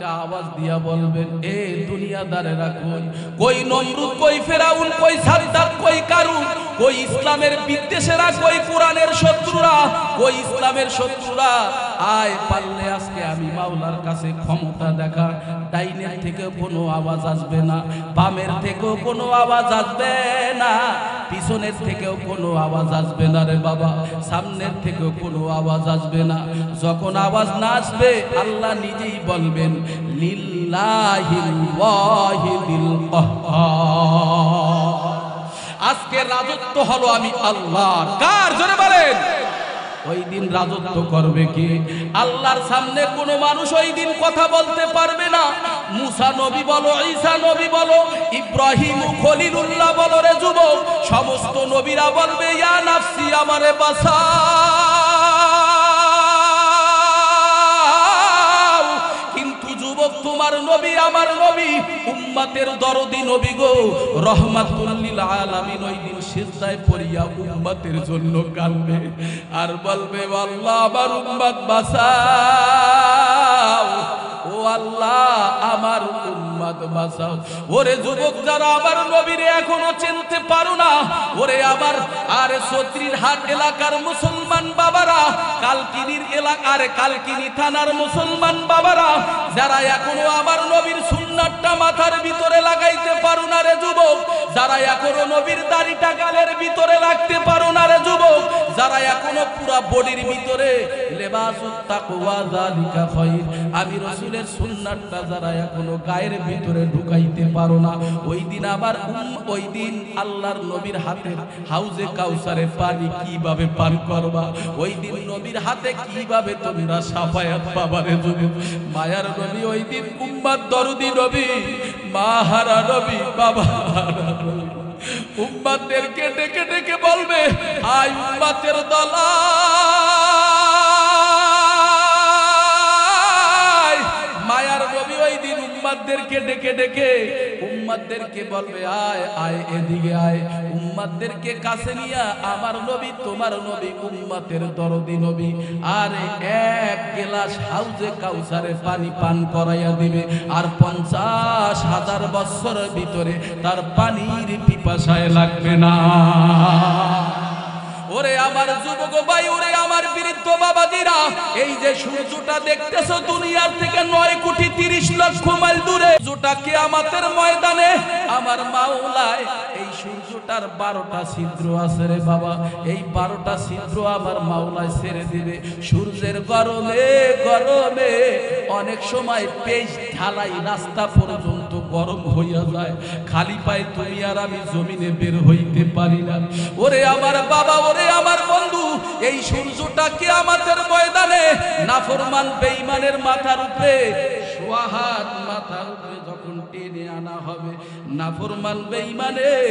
একটা আওয়াজ দিয়া বলবেন, এ দুনিয়াদারেরা কই? কই নমরুদ, কই ফেরাউন, কই সাদ্দাত, কই কারুন, কই ইসলামের বিদ্বেষীরা, কই কোরআনের শত্রুরা, কই ইসলামের শত্রুরা? আয় পারলে আজকে আমি মাওলার কাছে ক্ষমতা দেখা। ডাইনের থেকে কোনো আওয়াজ আসবে না, বামের থেকেও কোনো আওয়াজ আসবে না, পিছনের থেকেও কোনো আওয়াজ আসবে না রে বাবা, সামনের থেকেও কোনো আওয়াজ আসবে না। যখন আওয়াজ না আসবে আল্লাহ নিজেই বলবেন, লিল্লাহিল ওয়াহিদিল কাহ্হার। আজকে রাজত্ব হলো আমি আল্লাহর। কার? জোরে বলেন। ওই দিন রাজত্ব করবে কে? আল্লাহর সামনে কোনো মানুষ ওই দিন কথা বলতে পারবে না। মুসা নবী বলো, ঈসা নবী বলো, ইব্রাহিম খলিলুল্লাহ বলো রে যুবক, সমস্ত নবীরা বলবে ইয়া নাফসি, আমারে বাঁচাও। কিন্তু যুবক, তোমার নবী আমার নবী, উম্মতের দরদি নবী গো, রহমাতুল লিল আলামিন ওই দিন সিজদায় পড়িয়া উম্মতের জন্য কাঁদবে আর বলবে, আল্লাহ আমার উম্মত বাঁচাও, ও আল্লাহ আমার উম্মত বাঁচাও। ওরে যুবক, যারা আমার নবীরে এখনো চিনতে পারো না, ওরে আমার আরে সত্রীর হাট এলাকার মুসলমান বাবারা, কালকিনির এলাকার কালকিনি থানার মুসলমান বাবারা, যারা এখনো আমার নবীর সুন্নাতটা মাথার ভিতরে লাগাইতে পারো না রে যুবক, যারা এখনো নবীর দাড়িটা গালের ভিতরে রাখতে পারো না রে যুবক, যারা এখনো পুরা বডির ভিতরে লেবাসুত তাকওয়া যালিকা খায়র, আমি রাসূলের সুন্নাতটা যারা এখনো গায়ের ভিতরে ঢুকাইতে পারো না, ওই দিন আবার ওই দিন আল্লাহর নবীর হাতে হাউজে কাউসারের পানি কিভাবে পান করবা? ওই দিন নবীর হাতে কিভাবে তোমরা শাফায়াত পাবা রে যুবক? মায়ার নবী ওই দিন উম্মত দরদি নবী, মাহারা নবী, বাবা উম্মতদেরকে ডেকে ডেকে বলবে, আয় উম্মতের দলাই। মায়ার নবী ওই দিন উম্মতদেরকে ডেকে ডেকে উম্মতদেরকে বলবে, আয় আয় এদিকে আয়। উম্মতদেরকে কাছে নিয়া আমার নবী তোমার নবী উম্মতের দরদি নবী আরে এক গ্লাস হাউজে কাউসারে পানি পান করাইয়া দিবে, আর 50,000 বছরের ভিতরে তার পানির পিপাসায় লাগবে না। ওরে আমার যুবক ভাই, ওরে আমার বৃদ্ধ বাবাজিরা, এই যে সূর্যটা দেখতেছো দুনিয়ার থেকে 9,30,00,000 মাইল দূরে, সূর্যটা কিয়ামতের ময়দানে আমার মাওলায় এই সূর্যটার 12টা ছিদ্র আছে রে বাবা, এই 12টা ছিদ্র আমার মাওলায় ছেড়ে দিবে। সূর্যের গরমে গরমে অনেক সময় পেজ ঢালাই রাস্তা পর্যন্ত গরম হইয়া যায়, খালি পায়ে তুমি আর আমি জমিনে বের হইতে পারি না। ওরে আমার বাবা, ওরে আমার বন্ধু, এই সূর্যটা কিয়ামতের ময়দানে নাফরমান বেঈমানের মাথার উপরে সোহাত মাথার উপরে যখন টেনে আনা হবে, নাফরমান বেঈমানের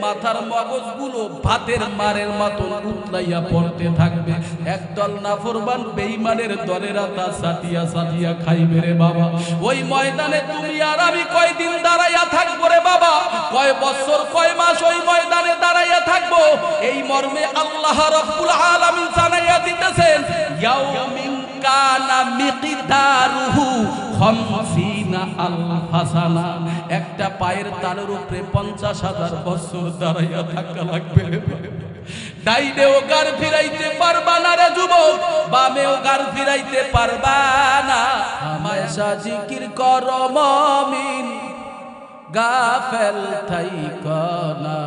মাথার মগজগুলো ভাতের মারের মতন উতলাইয়া পড়তে থাকবে। একদল নাফরমান বেঈমানের দলেরা তা সাটিয়া সাটিয়া খাইবে রে বাবা। ওই ময়দানে তুমি আর আমি কয়দিন দাঁড়াইয়া থাকবো রে বাবা, কয় বছর কয় মাস ওই ময়দানে দাঁড়াইয়া থাকবো, এই মর্মে আল্লাহ রাব্বুল আলামিন জানাইয়া দিতেছেন, ইয়াউমিন কানা মিকদারুহু 50,000 সানা। একটা পায়ের তালুর উপরে 50,000 বছর দাঁড়াইয়া থাকা লাগবে। ডাইনেও গার ফিরাইতে পারবা না রে যুবক, বামেও গার ফিরাইতে পারবা না। হামেশা জিকির কর মুমিন, গাফেল থাইকো না।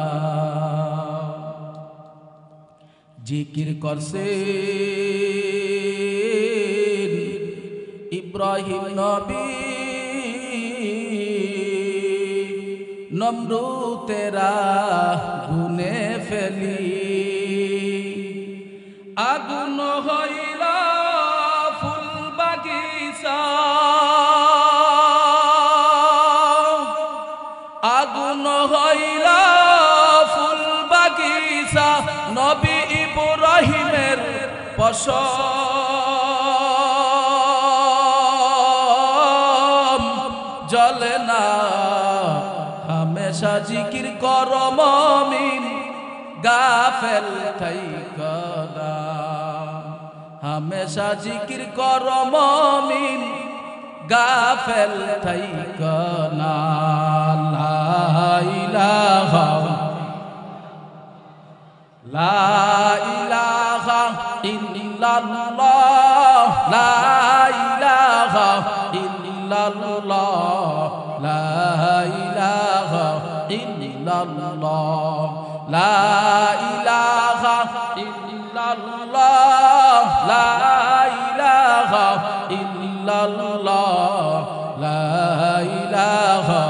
জিকির করছে ইব্রাহিম নবী, নমরুদেরা গুনে ফেলি, আগুন হইলা ফুল বাগিচা, আগুন হইলা ফুল বাগিচা, নবী ইব্রাহিমের পশম জ্বলে না। হামেশা জিকির কর মুমিন, গাফেল থাইকো না। হামেশা জিকির কর মুমিন, গাফেল থাইকা না। লা ইলাহা লা ইলাহা ইল্লাল্লাহ লা ইলাহা ইল্লাল্লাহ লা ইলাহা ইল্লাল্লাহ লা ইলাহা ইল্লাল্লাহ লা ইলাহা ইল্লাল্লাহ লা ইলাহা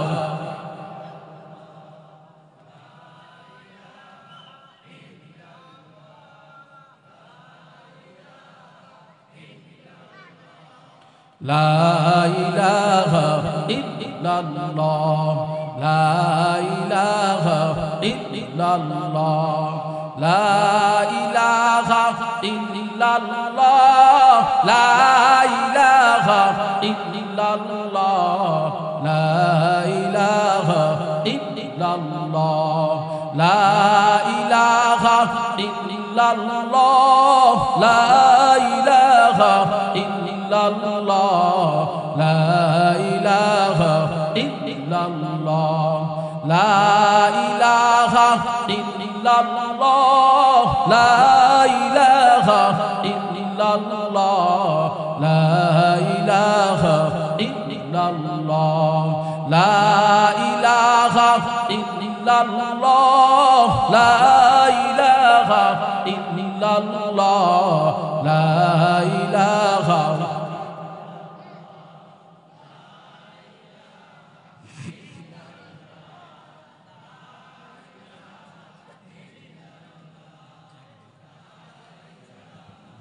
লা ইলাহা ইল্লাল্লাহ লা ইলাহা ইল্লাল্লাহ লা ইলাহা ইল্লাল্লাহ লা ইলাহা ইল্লাল্লাহ লা ইলাহা ইল্লাল্লাহ লা ইলাহা ইল্লাল্লাহ লা ইলাহা ইল্লাল্লাহ লা ইলাহা ইল্লাল্লাহ লা ইলাহা ইল্লাল্লাহ লা ইলাহা ইল্লাল্লাহ লা ইলাহা ইল্লাল্লাহ লা ইলাহা ইল্লাল্লাহ লা ইলাহা ইল্লাল্লাহ লা ইলাহা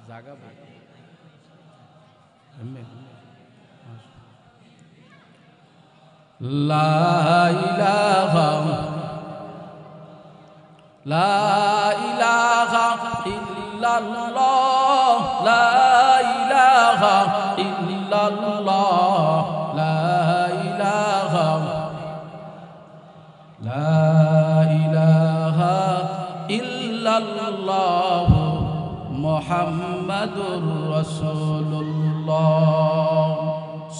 জায়গা লা ইলাহা লা ইলাহা ইল্লাল্লাহ লা ইলাহা ইল্লাল্লাহ লা ইলাহা লা ইলাহা ইল্লাল্লাহ মুহাম্মাদুর রাসূলুল্লাহ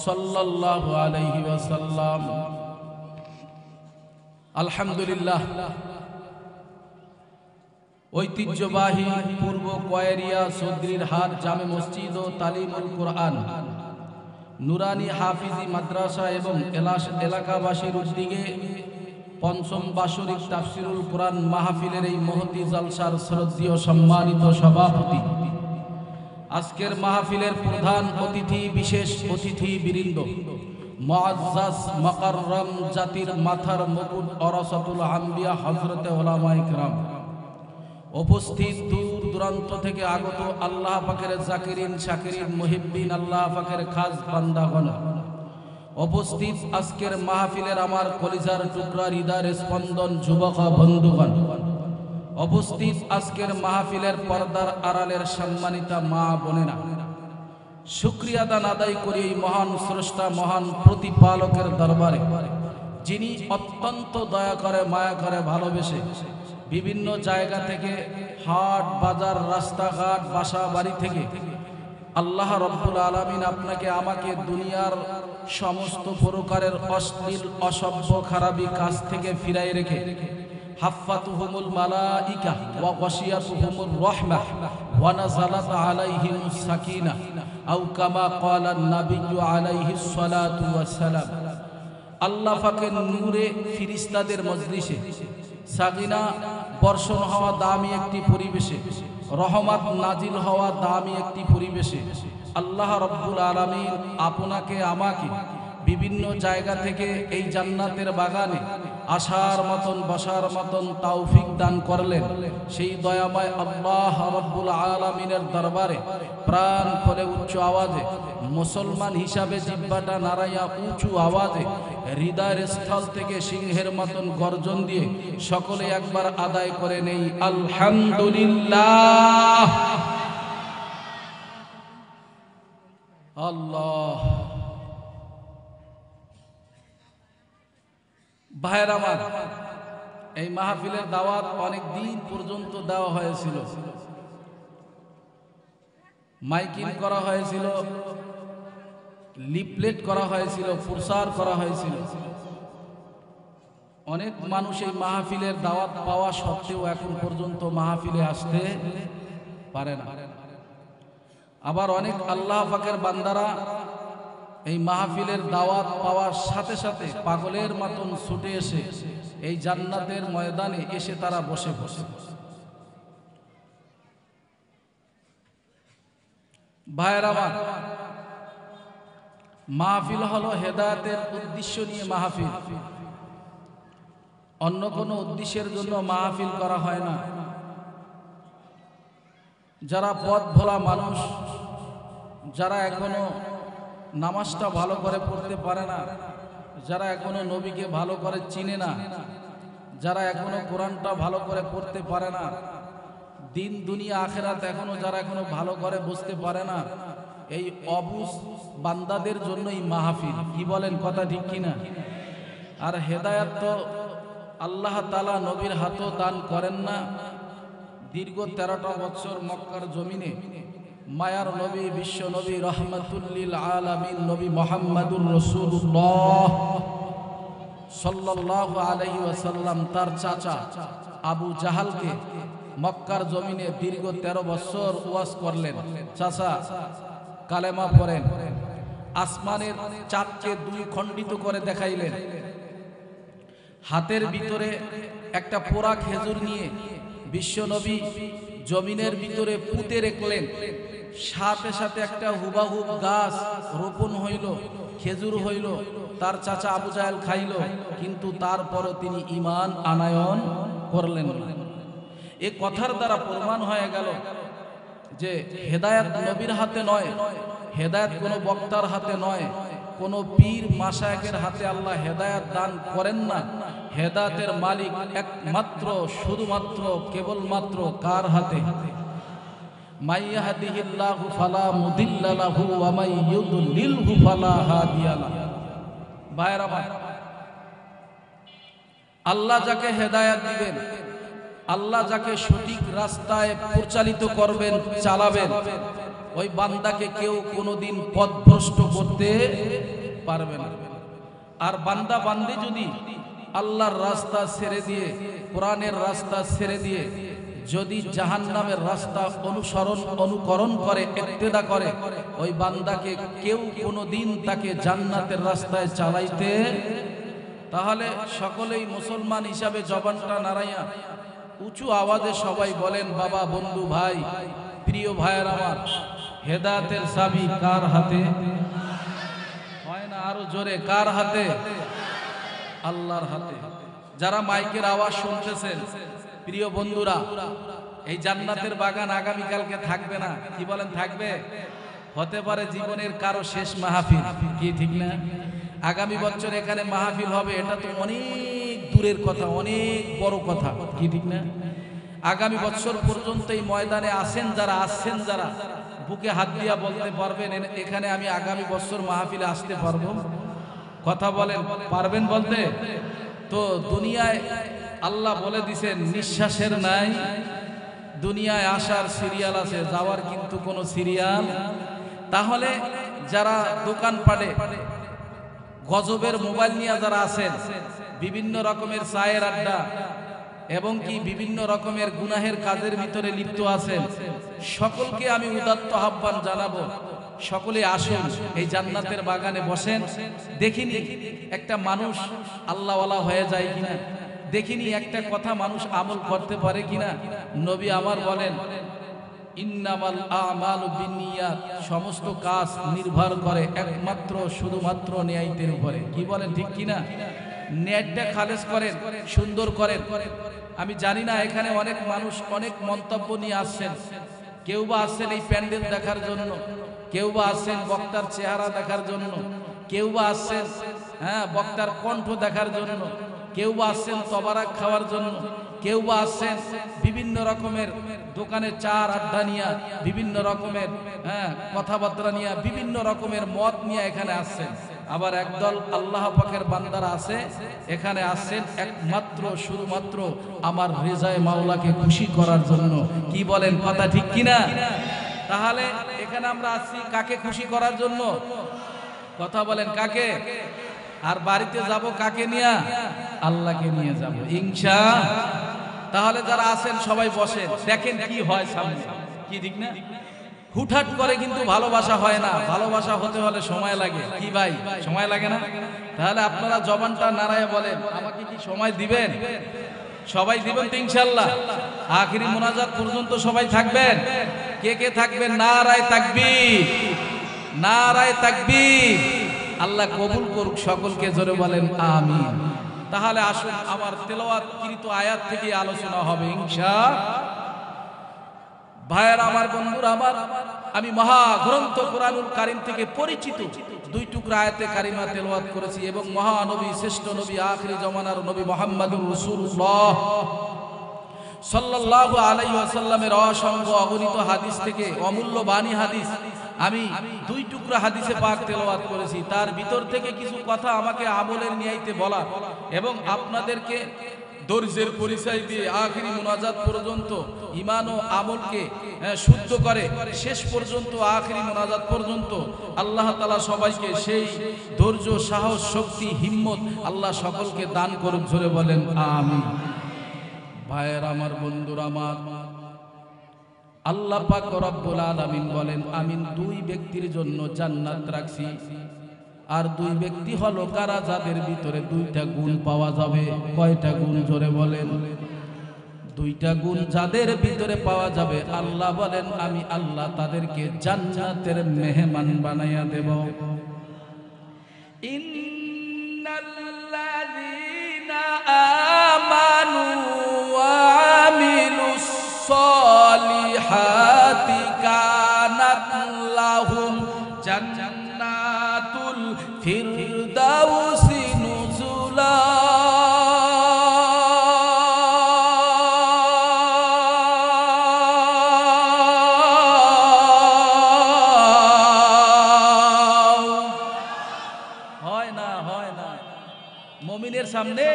সাল্লাল্লাহু আলাইহি ওয়াসাল্লাম। আলহামদুলিল্লাহ, ঐতিহ্যবাহী পূর্ব কয়েরিয়া চৌধুরীর হাট জামে মসজিদ ও তালিমুল কোরআন নুরানি হাফিজি মাদ্রাসা এবং এলাকাবাসীর উদ্যোগে পঞ্চম বার্ষিক তাফসিরুল কোরআন মাহফিলের এই মহতি জালসার শ্রদ্ধেয় সম্মানিত সভাপতি, আজকের মাহফিলের প্রধান অতিথি, বিশেষ অতিথি বৃন্দ, মুআজ্জাজ মুকাররম জাতির মাথার মুকুট ওরাসাতুল আম্বিয়া হযরতে উলামায়ে কিরাম, উপস্থিত দূর দূরান্ত থেকে আগত আল্লাহ পাকের জাকিরিন শাকিরিন মুহিব্বিন আল্লাহ পাকের খাস বান্দাগণ, উপস্থিত আজকের মাহফিলের আমার কলিজার টুকরা হৃদয়ের স্পন্দন যুবক বন্ধুগণ, উপস্থিত আজকের মাহফিলের পর্দার আড়ালের সম্মানিতা মা বোনেরা, শুকরিয়া দান আদায় করি এই মহান স্রষ্টা মহান প্রতিপালকের দরবারে, যিনি অত্যন্ত দয়া করে মায়া করে ভালোবেসে বিভিন্ন জায়গা থেকে হাট বাজার রাস্তাঘাট বাসা বাড়ি থেকে আল্লাহ রব্বুল আলামিন আপনাকে আমাকে দুনিয়ার সমস্ত প্রকারের অশ্লীল অসভ্য খারাপি কাজ থেকে ফিরাই রেখে হাফাতুহুমুল মালাইকা ওয়া গাশিয়াতুহুমুর রাহমাহ ওয়া নাযালাত আলাইহিমুস সাকিনাহ আও কামা ক্বালা an-নাবিয়্যু আলাইহিস সালাতু ওয়াস সালাম। আল্লাহ পাকের নূরে ফেরেশতাদের মজলিসে সাকিনা বর্ষণ হওয়া দামি একটি পরিবেশে, রহমত নাজিল হওয়া দামি একটি পরিবেশে আল্লাহ রব্বুল আলামিন আপনাকে আমাকে বিভিন্ন জায়গা থেকে এই জান্নাতের বাগানে আসার মতন বসার মতন তৌফিক দান করলেন। সেই দয়াময় আল্লাহ রব্বুল আলামিনের দরবারে প্রাণ খুলে উচ্চ আওয়াজে মুসলমান হিসাবে জিহ্বাটা নাড়াইয়া উঁচু আওয়াজে হৃদয়ের স্থল থেকে সিংহের মতন গর্জন দিয়ে সকলে একবার আদায় করে নেই আলহামদুলিল্লাহ। আল্লাহ ভাইয়ের আমার, এই মাহফিলের দাওয়াত অনেক দিন পর্যন্ত দেওয়া হয়েছিল, মাইকিং করা হয়েছিল, লিফলেট করা হয়েছিল, প্রচার করা হয়েছিল। অনেক মানুষ এই মাহফিলের দাওয়াত পাওয়া সত্ত্বেও এখন পর্যন্ত মাহফিলে আসতে পারে না। আবার অনেক আল্লাহ পাকের বান্দারা এই মাহফিলের দাওয়াত পাওয়ার সাথে সাথে পাগলের মতন ছুটে এসে এই জান্নাতের ময়দানে এসে তারা বসে বসে। ভাইয়ের আমার, মাহফিল হলো হেদায়েতের উদ্দেশ্য নিয়ে মাহফিল, অন্য কোনো উদ্দেশ্যের জন্য মাহফিল করা হয় না। যারা পথ ভোলা মানুষ, যারা এখনো নামাজটা ভালো করে পড়তে পারে না, যারা এখনো নবীকে ভালো করে চিনে না, যারা এখনো কোরআনটা ভালো করে পড়তে পারে না, দিন দুনিয়া আখেরাত যারা এখনো ভালো করে বুঝতে পারে না, এই অবুঝ বান্দাদের জন্য এই মাহফিল। কি বলেন, কথা ঠিক কিনা? আর হেদায়েত তো আল্লাহ তাআলা নবীর হাতও দান করেন না। দীর্ঘ 13টা বছর মক্কার জমিনে মায়ার নবী, বিশ্ব নবী, রহমাতুল্লিল আলামিন নবী মুহাম্মাদুর রাসূলুল্লাহ সাল্লাল্লাহু আলাইহি ওয়াসাল্লাম তার চাচা আবু জাহালকে মক্কার জমিনে দীর্ঘ 13 বছর ওয়াজ করলেন। চাচা কালেমা পড়েন, আসমানের চাঁদকে 2 খণ্ডিত করে দেখাইলেন, হাতের ভিতরে একটা পোড়া খেজুর নিয়ে বিশ্বনবী জমিনের ভিতরে পুঁতে রাখলেন, সাথে সাথে একটা হুবাহুব গাছ রোপণ হইল, খেজুর হইল, তার চাচা আবু জাহেল খাইল, কিন্তু তারপরও তিনি ঈমান আনায়ন করলেন না। এ কথার দ্বারা প্রমাণ হয়ে গেল যে হেদায়েত নবীর হাতে নয়, হেদায়েত কোনো বক্তার হাতে নয়, কোনো পীর মাশায়েখের হাতে আল্লাহ হেদায়েত দান করেন না। হেদায়েতের মালিক একমাত্র, শুধুমাত্র, কেবলমাত্র কার হাতে? মাই ইয়াহদিহিল্লাহু ফালা মুদিল্লা লাহু ওয়া মাই ইউদ্লিলহু ফালা হাদিয়া লাহু। ভাইরা ভাই, আল্লাহ যাকে হেদায়েত দিবেন, আল্লাহ যাকে সঠিক রাস্তায় পরিচালিত করবেন, চালাবেন, ওই বান্দাকে কেউ কোনোদিন পথভ্রষ্ট করতে পারবে না। আর বান্দা বান্দি যদি আল্লাহর রাস্তা ছেড়ে দিয়ে, কোরআনের রাস্তা ছেড়ে দিয়ে যদি জাহান্নামের রাস্তা অনুকরণ করে, ইক্তেদা করে, ওই বান্দাকে কেউ কোনোদিন তাকে জান্নাতের রাস্তায় চালাইতে। তাহলে সকলেই মুসলমান হিসাবে জবানটা নাড়াইয়া উঁচু আওয়াজে সবাই বলেন, বাবা, বন্ধু, ভাই, প্রিয় ভাইয়ের আমার, হেদায়েতের চাবি কার হাতে? হয় না, আরো জোরে, কার হাতে? আল্লাহর হাতে। যারা মাইকের আওয়াজ শুনতেছেন, প্রিয় বন্ধুরা, এই জান্নাতের বাগান আগামীকালকে থাকবে না। কি বলেন, থাকবে? হতে পারে জীবনের কারো শেষ মাহফিল। কি ঠিক না? আগামী বছর এখানে মাহফিল হবে, এটা তো অনেক দূরের কথা, অনেক বড় কথা। কি ঠিক না? আগামী বছর পর্যন্ত এই ময়দানে আসেন যারা বুকে হাত দিয়া বলতে পারবেন, এখানে আমি আগামী বছর মাহফিলে আসতে পারবো? কথা বলেন, পারবেন বলতে? তো দুনিয়ায় আল্লাহ বলে দিছেন নিঃশ্বাসের নাই, দুনিয়ায় আসার সিরিয়াল আছে, যাওয়ার কিন্তু কোনো সিরিয়াল। তাহলে যারা দোকানপাটে গজবের মোবাইল নিয়ে যারা আছেন, বিভিন্ন রকমের চায়ের আড্ডা এবং কি বিভিন্ন রকমের গুনাহের কাজের ভিতরে লিপ্ত আছেন, সকলকে আমি উদাত্ত আহ্বান জানাবো, সকলে আসুন এই জান্নাতের বাগানে বসেন। দেখিনি একটা মানুষ আল্লাহওয়ালা হয়ে যায় কিনা, দেখিনি একটা কথা মানুষ আমল করতে পারে কিনা। নবী আমার বলেন, ইন্নামাল আমালু বিন্নিয়াত, সমস্ত কাজ নির্ভর করে একমাত্র শুধুমাত্র নিয়তের উপরে। কি বলেন, ঠিক কিনা? নিয়তটা খালেস করেন, সুন্দর করেন। আমি জানি না, এখানে অনেক মানুষ অনেক মন্তব্য নিয়ে আসছেন। কেউ বা আসছেন এই প্যান্ডেল দেখার জন্য, কেউ বা আসছেন বক্তার চেহারা দেখার জন্য, কেউ বা আসছেন বক্তার কণ্ঠ দেখার জন্য, কেউ বা আসছেন তবারাক খাওয়ার জন্য, কেউ বা আসছেন বিভিন্ন রকমের দোকানে চার আড্ডা নিয়ে, বিভিন্ন রকমের কথাবার্তা নিয়ে, বিভিন্ন রকমের মত নিয়ে এখানে আসছেন। আবার একদল আল্লাহ পাকের বান্দারা আছে, এখানে আসছেন একমাত্র শুধুমাত্র আমার রেজায়ে মাওলাকে খুশি করার জন্য। কি বলেন, কথা ঠিক কিনা? তাহলে এখানে আমরা আসছি কাকে খুশি করার জন্য? কথা বলেন কাকে? আর বাড়িতে যাব কাকে নিয়ে? আল্লাহকে নিয়ে যাব ইনশাআল্লাহ। তাহলে যারা আছেন সবাই বসেন, দেখেন কি হয় সামনে, কি ঠিক না? হুটহাট করে কিন্তু ভালোবাসা হয় না, ভালোবাসা হতে হলে সময় লাগে। কি ভাই, সময় লাগে না? তাহলে আপনারা জবানটা নাড়ায় বলেন, আমাকে কি সময় দিবেন? সবাই দিবেন তো ইনশাআল্লাহ? আখিরি মোনাজাত পর্যন্ত সবাই থাকবেন? কে কে থাকবেন? নারায়ে তাকবীর, নারায়ে তাকবীর। আল্লাহ কবুল করুক সকলকে, জোরে বলেন আমিন। তাহলে আসুন আমার তেলাওয়াতকৃত আয়াত থেকে আলোচনা হবে ইনশাআল্লাহ। ভাইয়েরা আমার, বন্ধুরা আমার, আমি মহাগ্রন্থ কোরআনুল কারীম থেকে পরিচিত দুই টুকরা আয়াতে কারিমা তেলাওয়াত করেছি এবং মহানবী, শ্রেষ্ঠ নবী, আখিরি জামানার নবী মুহাম্মদুর রাসূলুল্লাহ সাল্লাল্লাহু আলাইহি ওয়াসাল্লামের অসংখ্য অগণিত হাদিস থেকে অমূল্য বাণী হাদিস আমি দুই টুকরা হাদিসে পাক তেলাওয়াত করেছি। তার ভিতর থেকে কিছু কথা আমাকে আমলের নিয়াইতে বলা এবং আপনাদেরকে দর্জের পরিচয় দিয়ে আখিরি মুনাজাত পর্যন্ত ঈমান ও আমলকে শুদ্ধ করে শেষ পর্যন্ত আখিরি মুনাজাত পর্যন্ত আল্লাহ তাআলা সবাইকে সেই ধৈর্য, সাহস, শক্তি, হিম্মত আল্লাহ সকলকে দান করুন, জোরে বলেন আমিন। ভাইয়ের আমার, বন্ধুরা আমার, আল্লাহ পাক রব্বুল আলামিন বলেন, আমি দুই ব্যক্তির জন্য জান্নাত রাখছি। আর দুই ব্যক্তি হলো কারা? যাদের ভিতরে দুইটা গুণ পাওয়া যাবে। কয়টা গুণ? জোরে বলেন। দুইটা গুণ যাদের ভিতরে পাওয়া যাবে, আল্লাহ বলেন আমি আল্লাহ তাদেরকে জান্নাতের মেহমান বানাইয়া দেব। ইন্নাল্লাযীনা আমানু ওয়া আমিলুস সলিহাতি কানাত লাহুম জান্নাতুল ফিরদাউসি নুজুলা। মুমিনের সামনে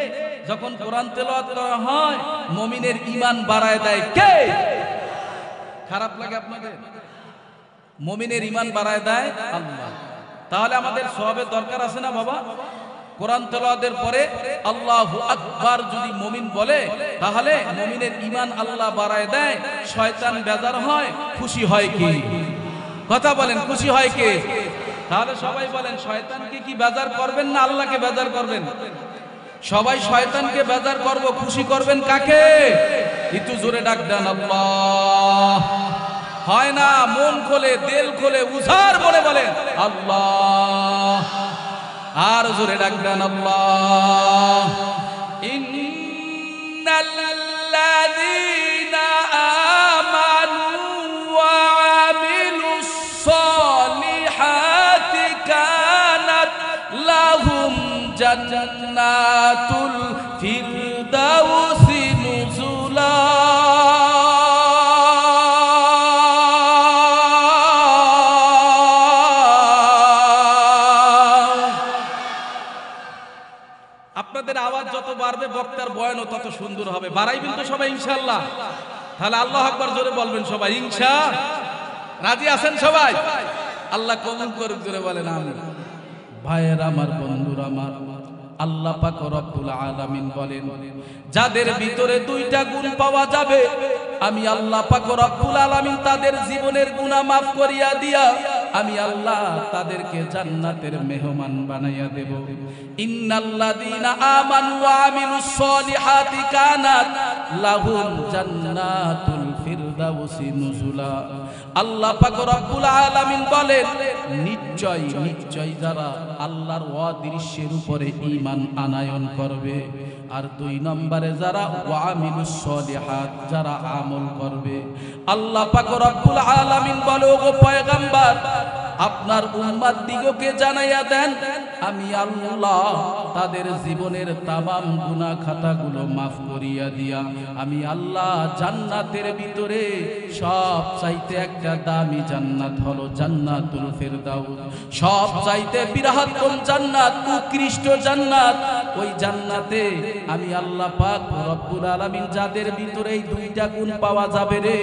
যখন কোরআন তেলাওয়াত করা হয়, মুমিনের ঈমান বাড়ায় দেয় কে? খারাপ লাগে আপনাদের? মুমিনের ঈমান বাড়ায় দেয় আল্লাহ। তাহলে আমাদের সওয়াবের দরকার আছে না বাবা? কোরআন তেলাওয়াতের পরে আল্লাহু আকবার যদি মুমিন বলে, তাহলে মুমিনের ঈমান আল্লাহ বাড়ায় দেয়, শয়তান বেজার হয়, খুশি হয় কি? কথা বলেন, খুশি হয় কে? তাহলে সবাই বলেন, শয়তানকে কি বেজার করবেন না আল্লাহকে বেজার করবেন? সবাই শয়তানকে বেজার করব, খুশি করবেন কাকে? একটু জোরে ডাক দেন আল্লাহ। হয় না? মন খোলে, দিল খোলে, উজাড় মনে বলেন আল্লাহ। আর জোরে ডাক দেন আল্লাহ। ইন্নাল্লাযীনা আমানু ওয়া আমিলুস সলিহাতি কানাত লাহুম জান্নাতুল ফিরদাউসি নুজুলা। আপনাদের আওয়াজ যত বাড়বে বক্তার বয়ানও তত সুন্দর হবে। বাড়াইবেন তো সবাই ইনশাআল্লাহ? তাহলে আল্লাহু আকবার জোরে বলবেন সবাই ইনশাআল্লাহ। রাজি আছেন সবাই? আল্লাহ কবুল করুক, জোরে বলেন আমিন। ভাইয়েরা আমার, বন্ধুরা আমার, আল্লাহ পাক রব্বুল আলামিন বলেন, যাদের ভিতরে দুইটা গুণ পাওয়া যাবে, আমি আল্লাহ পাক রব্বুল আলামিন তাদের জীবনের গুনাহ মাফ করিয়া দিয়া আমি আল্লাহ তাদেরকে জান্নাতের মেহমান বানাইয়া দেব। ইন্নাল্লাযীনা আমানু ওয়া আমিলুস সলিহাতি কানাত লাহুম জান্নাতুল ফিরদাউসি নুজুলা। আল্লাহ পাক রব্বুল আলামিন বলেন, নিশ্চয় নিশ্চয় যারা আল্লাহর অদৃশ্যের উপরে ঈমান আনায়ন করবে, আর দুই নম্বরে যারা ওয়া আমিলুস সলিহাত, যারা আমল করবে, আল্লাহ পাক রব্বুল আলামিন বলে, ওগো পয়গম্বর, আপনার উম্মত দিগকে জানাইয়া দেন, আমি আল্লাহ তাদের জীবনের তামাম গুনাহ খাতাগুলো মাফ করিয়া দিয়া আমি আল্লাহ জান্নাতের ভিতরে সব চাইতে একটা দামি জান্নাত হলো জান্নাতুল ফিরদাউস। সব চাইতে বৃহত্তম জান্নাত, উৎকৃষ্ট জান্নাত, ওই জান্নাতে আমি আল্লাহ পাক রব্বুল আলামিন যাদের ভিতরে এই দুইটা গুণ পাওয়া যাবে রে,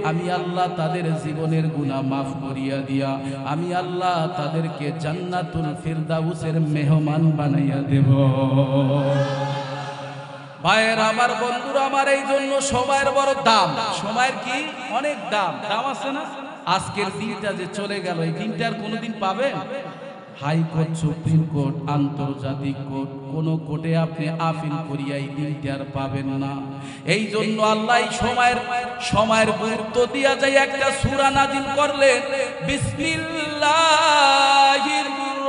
আমি আল্লাহ তাদের জীবনের গুনাহ মাফ করিয়া দিয়া আমি আল্লাহ তাদেরকে জান্নাতুল ফিরদাউসের মেহমান বানাইয়া দেব। ভাইয়ের আমার, বন্ধুরা আমার, এই জন্য সময়ের বড় দাম। সময়ের কি অনেক দাম, দাম আছে না? আজকের দিনটা যে চলে গেল, এই দিনটা আর কোনোদিন পাবেন? হাইকোর্ট, সুপ্রিম কোর্ট, আন্তর্জাতিক কোর্ট, কোন কোর্টে আপনি আপিল করিয়া এই দিনটা আর পাবেন না। এই জন্য আল্লাহ সময়ের গুরুত্ব দিয়া যায় একটা সূরা নাজিল করলেন, বিসমিল্লাহির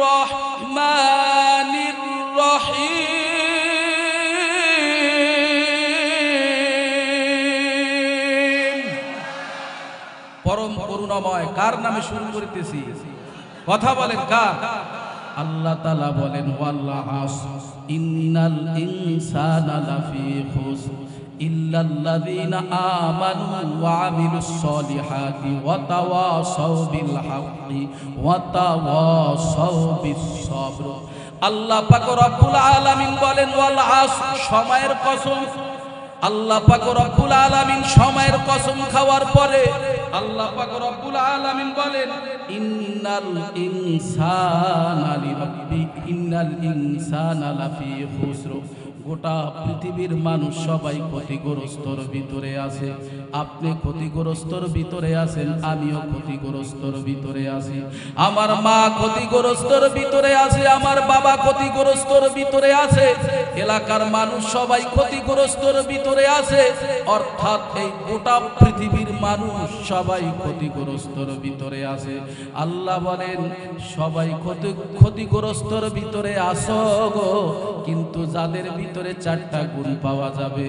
রহমানির রহিম। পরম করুণাময় কার নামে শুরু করিতেছি? কথা বলেন কার? আল্লাহ তাআলা বলেন, ওয়াল্লাহ ইন্নাল ইনসানা লাফি খুসর ইল্লাল্লাযীনা আমানু ওয়া আমিলুস সলিহাতি ওয়া তাওয়াসাউ বিল হাক্কি ওয়া তাওয়াসাউ বিস সবর। আল্লাহ পাক রব্বুল আলামিন বলেন, ওয়াল আসর, সময়ের কসম। আল্লাহ পাক রব্বুল আলামিন সময়ের কসম খাওয়ার পরে আল্লাহ পাক রব্বুল আলামিন বলেন, ইন্নাল ইনসানা লাফি খুসর। গোটা পৃথিবীর মানুষ সবাই ক্ষতিগ্রস্তর ভিতরে আছে। আপনি ক্ষতিগ্রস্তর ভিতরে আছেন, আমিও ক্ষতিগ্রস্তর ভিতরে আছি। আমার মা ক্ষতিগ্রস্তর ভিতরে আছে, আমার বাবা ক্ষতিগ্রস্তর ভিতরে আছে, এলাকার মানুষ সবাই ক্ষতিগ্রস্তর ভিতরে আছে। অর্থাৎ এই গোটা পৃথিবীর মানুষ সবাই ক্ষতিগ্রস্তর ভিতরে আছে। আল্লাহ বলেন, সবাই ক্ষতিগ্রস্তর ভিতরে আসো গো, কিন্তু যাদের ভিতরে চারটা গুণ পাওয়া যাবে,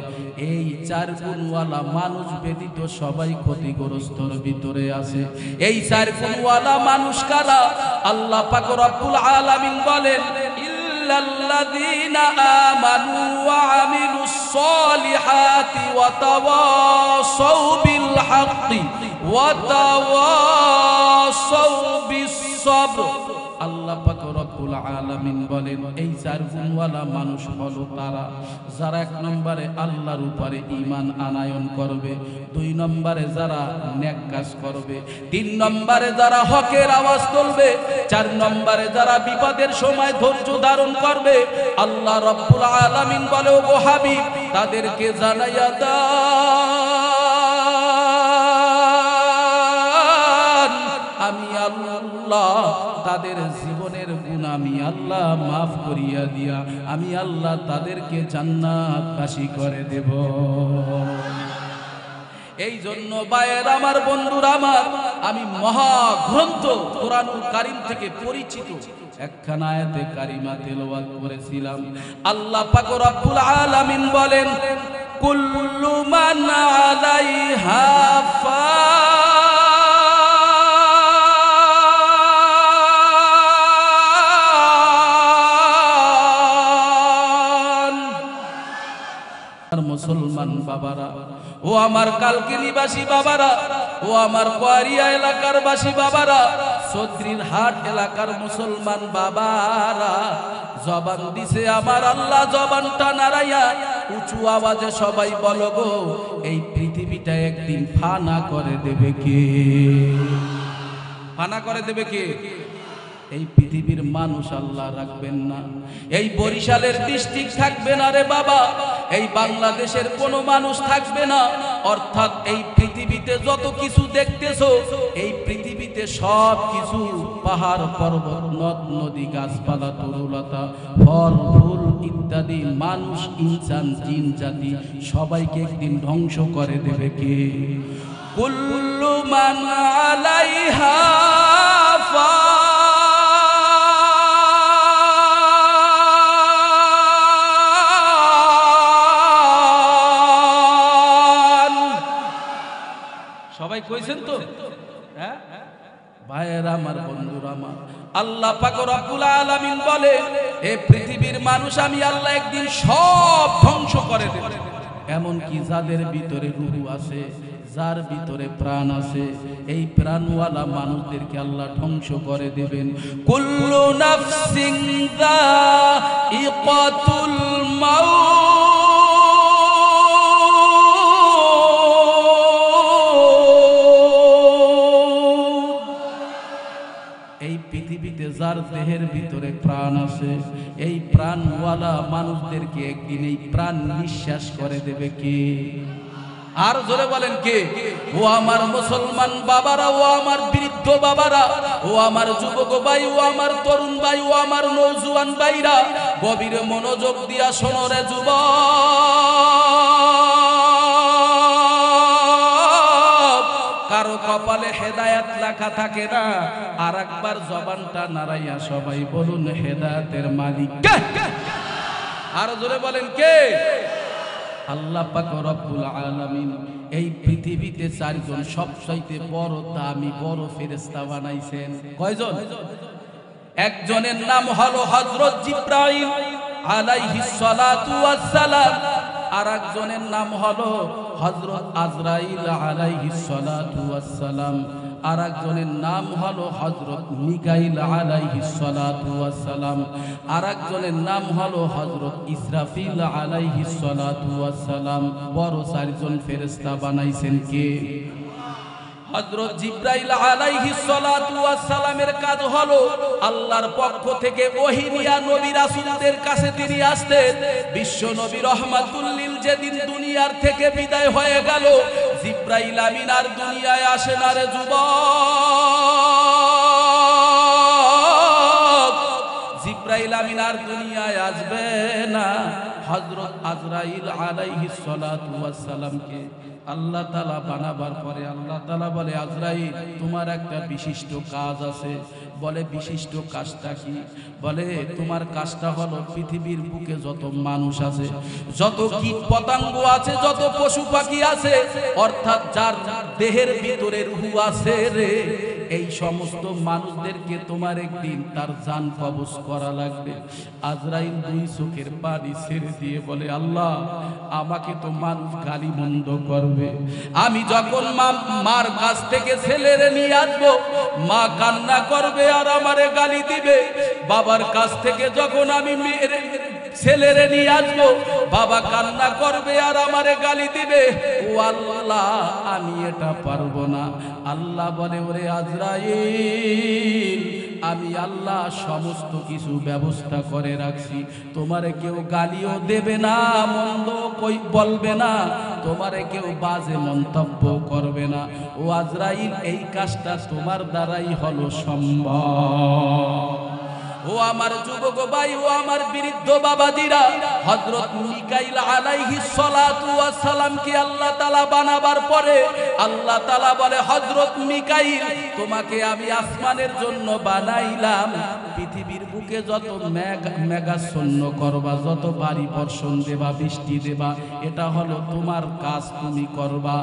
এই চার গুণওয়ালা মানুষ ব্যতীত সবাই ক্ষতিগ্রস্তর ভিতরে আছে। এই চার গুণওয়ালা মানুষ কারা? আল্লাহ পাক রব্বুল আলামিন বলেন, ইল্লাল্লাযীনা আমানু ওয়া আমিলুস সলিহাতি ওয়া তাওয়াসাউ বিল হাক্কি ওয়া তাওয়াসাউ বিস সবর। আল্লাহ পাক রব্বুল আলামিন বলেন, এই চার গুণওয়ালা মানুষ হলো তারা যারা এক নম্বরে আল্লাহর উপরে ঈমান আনায়ন করবে, দুই নম্বরে যারা নেক কাজ করবে, তিন নম্বরে যারা হকের আওয়াজ তুলবে, চার নম্বরে যারা বিপদের সময় ধৈর্য ধারণ করবে। আল্লাহ রব্বুল আলামিন বলে, ও হাবিব, তাদেরকে জানাইয়া দান, আমি আল্লাহ তাদের জীবনের গুনাহ আমি আল্লাহ মাফ করিয়া দিয়া আমি আল্লাহ তাদেরকে জান্নাতবাসী করে দেব। এই জন্য ভাইয়ের আমার, বন্ধুরা আমার, আমি মহাগ্রন্থ কোরআনুল কারীম থেকে পরিচিত একখানা আয়াতে কারিমা তেলাওয়াত করেছিলাম। আল্লাহ পাক রব্বুল আলামিন বলেন, কুল্লু মান আলাইহা মুসলমান বাবারা, ও আমার কালকি নিবাসী বাবারা, ও আমার কোয়ারিয়া এলাকার বাসী বাবারা, চৌধুরীর হাট এলাকার মুসলমান বাবারা, জবান দিছে আমার আল্লাহ, জবানটা নাড়াইয়া উঁচু আওয়াজে সবাই বলো গো, এই পৃথিবীটা একদিন ফানা করে দেবে কে? ফানা করে দেবে কে? এই পৃথিবীর মানুষ আল্লাহ রাখবেন না, এই বরিশালের ডিস্ট্রিক্ট থাকবে না রে বাবা, এই বাংলাদেশের কোনো মানুষ থাকবে না। অর্থাৎ এই পৃথিবীতে যত কিছু দেখতেছো, এই পৃথিবীতে সব কিছু, পাহাড় পর্বত, নদ নদী, গাছপালা, তরুলতা, ফল ফুল ইত্যাদি, মানুষ, ইনসান, জিন জাতি সবাইকে একদিন ধ্বংস করে দেবে কে? কুল্লু মান আলাইহা সবাই কইছেন তো? হ্যাঁ ভাইয়েরা আমার, বন্ধুরা আমার, আল্লাহ পাক রব্বুল আলামিন বলে, এই পৃথিবীর মানুষ আমি আল্লাহ একদিন সব ধ্বংস করে দেব। এমন কি যাদের ভিতরে রূহ আছে, যার ভিতরে প্রাণ আছে, এই প্রাণওয়ালা মানুষদেরকে আল্লাহ ধ্বংস করে দেবেন। কুল্লু নাফসিন যায়িকাতুল মাউত, দেহের ভিতরে প্রাণ আছে, এই প্রাণওয়ালা মানুষদেরকে একদিন এই প্রাণ নিঃশ্বাস করে দেবে কে? আর জোরে বলেন কে? ও আমার মুসলমান বাবারা, ও আমার বৃদ্ধ বাবারা, ও আমার যুবক ভাই, ও আমার তরুণ ভাই, ও আমার নওজোয়ান ভাইরা, গভীর মনোযোগ দিয়া শোনো রে যুবক। কারো কপালে হেদায়েত লেখা থাকে না, আর একবার জবানটা নাড়াইয়া সবাই বলুন হেদায়েতের মালিক কে? আর জোরে বলেন কে? আল্লাহ পাক রব্বুল আলামিন এই পৃথিবীতে চারজন সবচাইতে বড় দামি বড় ফেরেশতা বানাইছেন। কয়জন? একজনের নাম হলো হযরত জিবরাইল আলাইহিস সালাতু ওয়াস সালাম, আর একজনের নাম হলো হযরত আজরাইল আলাইহিস সালাতু ওয়াস সালাম, আর একজনের নাম হলো হযরত মিকাইল আলাইহিস সালাতু ওয়াস সালাম, আর একজনের নাম হলো হযরত ইসরাফিল আলাইহিস সালাতু ওয়াস সালাম। বড় চারজন ফেরেশতা বানাইছেন কে? হযরত জিবরাইল আলাইহিস সালাতু ওয়াস সালামের কাজ হলো আল্লাহর পক্ষ থেকে ওহী নিয়ে নবী রাসূলদের কাছে তিনি আসতেন। বিশ্ব নবী রাহমাতুল লিল যেদিন দুনিয়ার থেকে বিদায় হয়ে গেল, জিবরাইল আমিন আর দুনিয়ায় আসে না রে যুবক। জিবরাইল আমিন আর দুনিয়ায় আসবে না। হযরত আজরাইল আলাইহিস সালাতু ওয়াস সালামকে আল্লাহ তাআলা বানাবার পরে আল্লাহ তাআলা বলে, আজরাইল তোমার একটা বিশিষ্ট কাজ আছে। বলে বিশিষ্ট কাজটা কি? বলে তোমার কাজটা হলো পৃথিবীর বুকে যত মানুষ আছে, যত কীট পতঙ্গ আছে, যত পশু পাখি আছে, অর্থাৎ যার দেহের ভিতরে রূহ আছে রে, এই সমস্ত মানুষদেরকে তোমার একদিন তার জান কবজ করা লাগবে। আজরাইল দুই চোখের পানি ছেড়ে দিয়ে বলে, আল্লাহ আমাকে তো মানুষ গালিমন্দ করবে, আমি যখন মার কাছ থেকে ছেলেরে নিয়ে আসবো, মা কান্না করবে আর আমারে গালি দিবে। বাবার কাছ থেকে যখন আমি ছেলেরে নিয়ে আসবো, বাবা কান্না করবে আর আমারে গালি দিবে। ও আল্লাহ আমি এটা পারবো না। আল্লাহ বলে, ওরে আজরাইল আমি আল্লাহ সমস্ত কিছু ব্যবস্থা করে রাখছি, তোমারে কেউ গালিও দেবে না, মন্দ কই বলবে না, তোমারে কেউ বাজে মন্তব্য করবে না। ও আজরাইল এই কাজটা তোমার দ্বারাই হলো সম্ভব। ও আমার যুবক ভাই, ও আমার বৃদ্ধ বাবাজিরা, হযরত মিকাইল আলাইহিস সালাতু ওয়াস সালামকে আল্লাহ তাআলা বানাবার পরে আল্লাহ তাআলা বলে, হযরত মিকাইল তোমাকে আমি আসমানের জন্য বানাইলাম, পৃথিবীর বুকে যত মেঘাচ্ছন্ন করবা, যত বাড়ি বর্ষণ দেবা, বৃষ্টি দেবা, এটা হলো তোমার কাজ, তুমি করবা।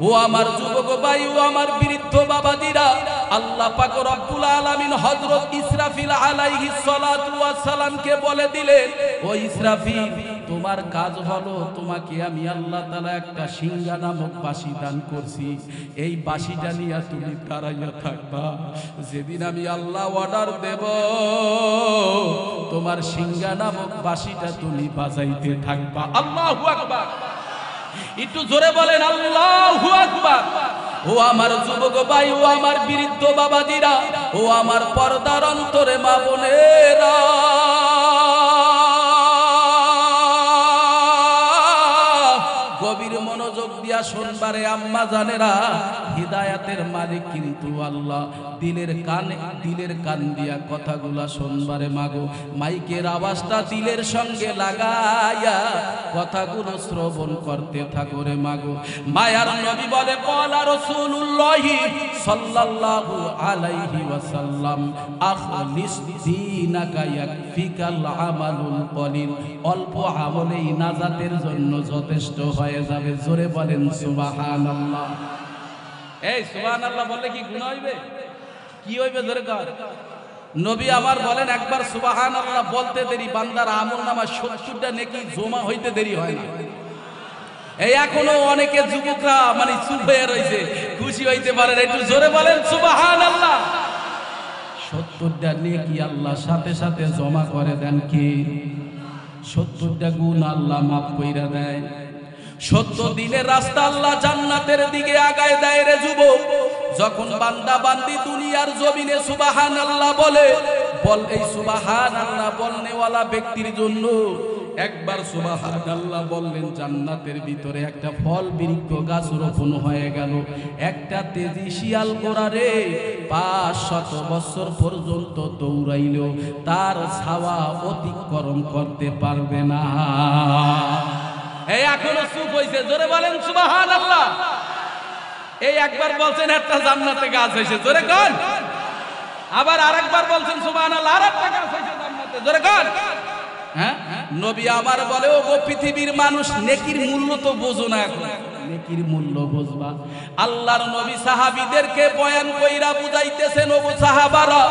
ও আমার যুবক ভাই, ও আমার বৃদ্ধ বাবাজিরা, আল্লাহ পাক রব্বুল আলামিন হযরত ইসরাফিল আলাইহিস সালাতু ওয়াস সালামকে বলে দিলেন, ও ইসরাফিল তোমার কাজ হলো, তোমাকে আমি আল্লাহ তাআলা একটা সিংহা নামক বাঁশি দান করছি, এই বাঁশিটা নিয়ে তুমি দাঁড়াইয়া থাকবা। যেদিন আমি আল্লাহ অর্ডার দেব, তোমার সিংহা নামক বাঁশিটা তুমি বাজাইতে থাকবা। আল্লাহু আকবার। একটু জোরে বলেন আল্লাহু আকবার। ও আমার যুবক ভাই, ও আমার বৃদ্ধ বাবাজিরা, ও আমার পর্দার অন্তরে মা বোনেরা, গভীর মনোযোগ দিয়া শুনবারে আম্মা জানেরা, হিদায়াতের মালিক কিন্তু আল্লাহ। দিলের কান দিয়া কথাগুলা শুনবারে মাগো, মাইকের আওয়াজটা দিলের সঙ্গে লাগাইয়া কথাগুলো শ্রবণ করতে থাকো রে মাগো। মায়ার নবী বলে, ক্বালা রাসূলুল্লাহি সাল্লাল্লাহু আলাইহি ওয়াসাল্লাম, আখলিস দীনাকা ইয়াকফিকাল আমালুল কলিল, অল্প আমলেই নাজাতের জন্য যথেষ্ট হয়ে যাবে। জোরে বলেন সুবহানাল্লাহ। এই সুবহানাল্লাহ বললে কি গুনাহ হইবে? কি হইবে? জোরে কর। নবী আমার বলেন, একবার সুবহানাল্লাহ বলতে দেরি বান্দার আমলনামা 70টা নেকি জমা হইতে দেরি হয় না। এই এখনো অনেকে যুবকরা মানে চুপ হয়ে রয়েছে, খুশি হইতে পারে না, একটু জোরে বলেন সুবহানাল্লাহ। 70টা নেকি আল্লাহ সাথে সাথে জমা করে দেন কি? 70টা গুণ আল্লাহ মাফ কইরা দেয়। 70 দিনের রাস্তা আল্লাহ জান্নাতের দিকে আগায় দেয় রে যুবক। যখন বান্দা বান্দি দুনিয়ার জমিনে সুবহানাল্লাহ বলে, বল এই সুবহানাল্লাহ বলনেওয়ালা ব্যক্তির জন্য একবার সুবহানাল্লাহ বললেন, জান্নাতের ভিতরে একটা ফল বৃক্ষ গাছ রোপণ হয়ে গেল। একটা তেজি শিয়াল গোড়া রে 500 বছর পর্যন্ত দৌড়াইলেও তার ছাওয়া অতিক্রম করতে পারবে না। এই এখনো চুপ হইছে, জোরে বলেন সুবহানাল্লাহ। এই একবার বলছেন একটা জান্নাতে গাছ হয়েছে, জোরে কর। আবার আরেকবার বলছেন সুবহানাল্লাহ, আরেকটা গাছ হয়েছে জান্নাতে, জোরে কর। হ্যাঁ, নবী আমার বলে, ও পৃথিবীর মানুষ, নেকির মূল্য তো বোঝো না, এখন নেকির মূল্য বুঝবা। আল্লাহর নবী সাহাবীদেরকে বয়ান কইরা বুঝাইতেছেন, ও সাহাবারা,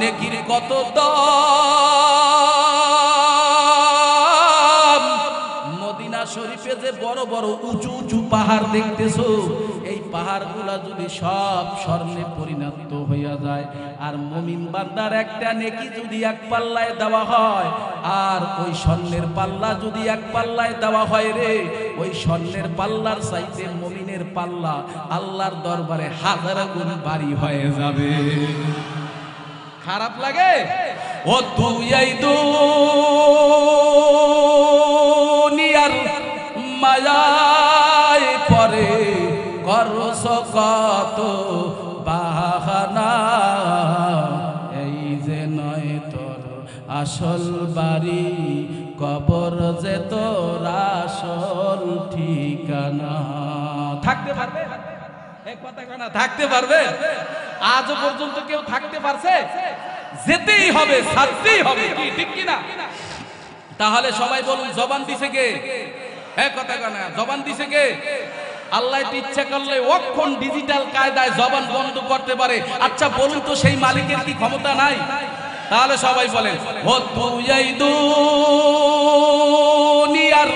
নেকির কত দাম। মদিনা শরীফে যে বড় বড় উঁচু উঁচু পাহাড় দেখতেছো, এই পাহাড়গুলা যদি সব স্বর্ণে পরিণত হইয়া যায়, আর মুমিন বান্দার একটা নেকি যদি এক পাল্লায় দেওয়া হয়, আর ওই স্বর্ণের পাল্লা যদি এক পাল্লায় দেওয়া হয় রে, ওই স্বর্ণের পাল্লার চাইতে মুমিনের পাল্লা আল্লাহর দরবারে 1000 গুণ ভারী হয়ে যাবে। খারাপ লাগে? ও তুই এই দুনিয়ার মায়ায় পরে করছ কত বাহানা, এই যে নয় তোর আসল বাড়ি, কবর যে তোর আসল ঠিকানা। থাকতে পারবে? এক কথা কানা, থাকতে পারবে? আজও পর্যন্ত কেউ থাকতে পারছে? যেতেই হবে, ছাড়তেই হবে, কি ঠিক কিনা? তাহলে সবাই বলুন, জবান দিছে কে? এক কথা কানা, জবান দিছে কে? আল্লাহ ইচ্ছা করলে অক্ষণ ডিজিটাল কায়দায় জবান বন্ধ করতে পারে। আচ্ছা বলুন তো, সেই মালিকের কি ক্ষমতা নাই? তাহলে সবাই বলেন, ও তুই এই দুনিয়ার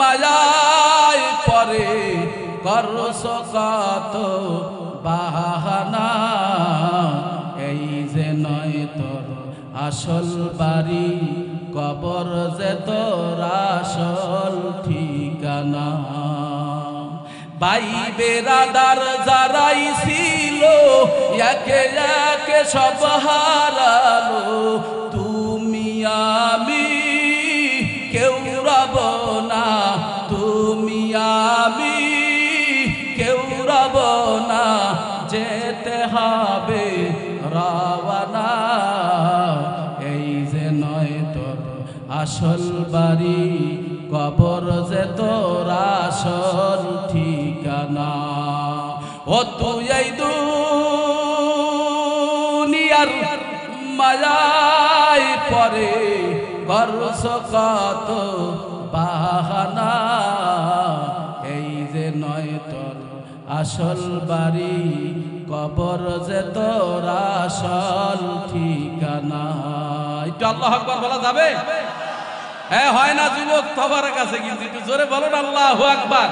মায়ায় পরে করছ কত বাহানা, এই যে নয় তোর আসল বাড়ি, কবর যে তোর আসল ঠিকানা। ভাই বেরাদার যারাই ছিল, একে একে সব হারালো, তুমি আমি কেউ রব না, তুমি আমি কেউ রব না, যেতে হবে রওয়ানা, এই যে নয় তোর আসল বাড়ি, কবর যে তোর আসল ঠিকানা। ও তুই এই দুনিয়ার মায়ায় পরে করছ কত বাহানা, এই যে নয় তোর আসল বাড়ি, কবর যে তোর আসল ঠিকানা। একটু আল্লাহু আকবার বলা যাবে? হ্যাঁ, হয় না যুবক সবার কাছে, কিন্তু একটু জোরে বলুন আল্লাহু আকবার।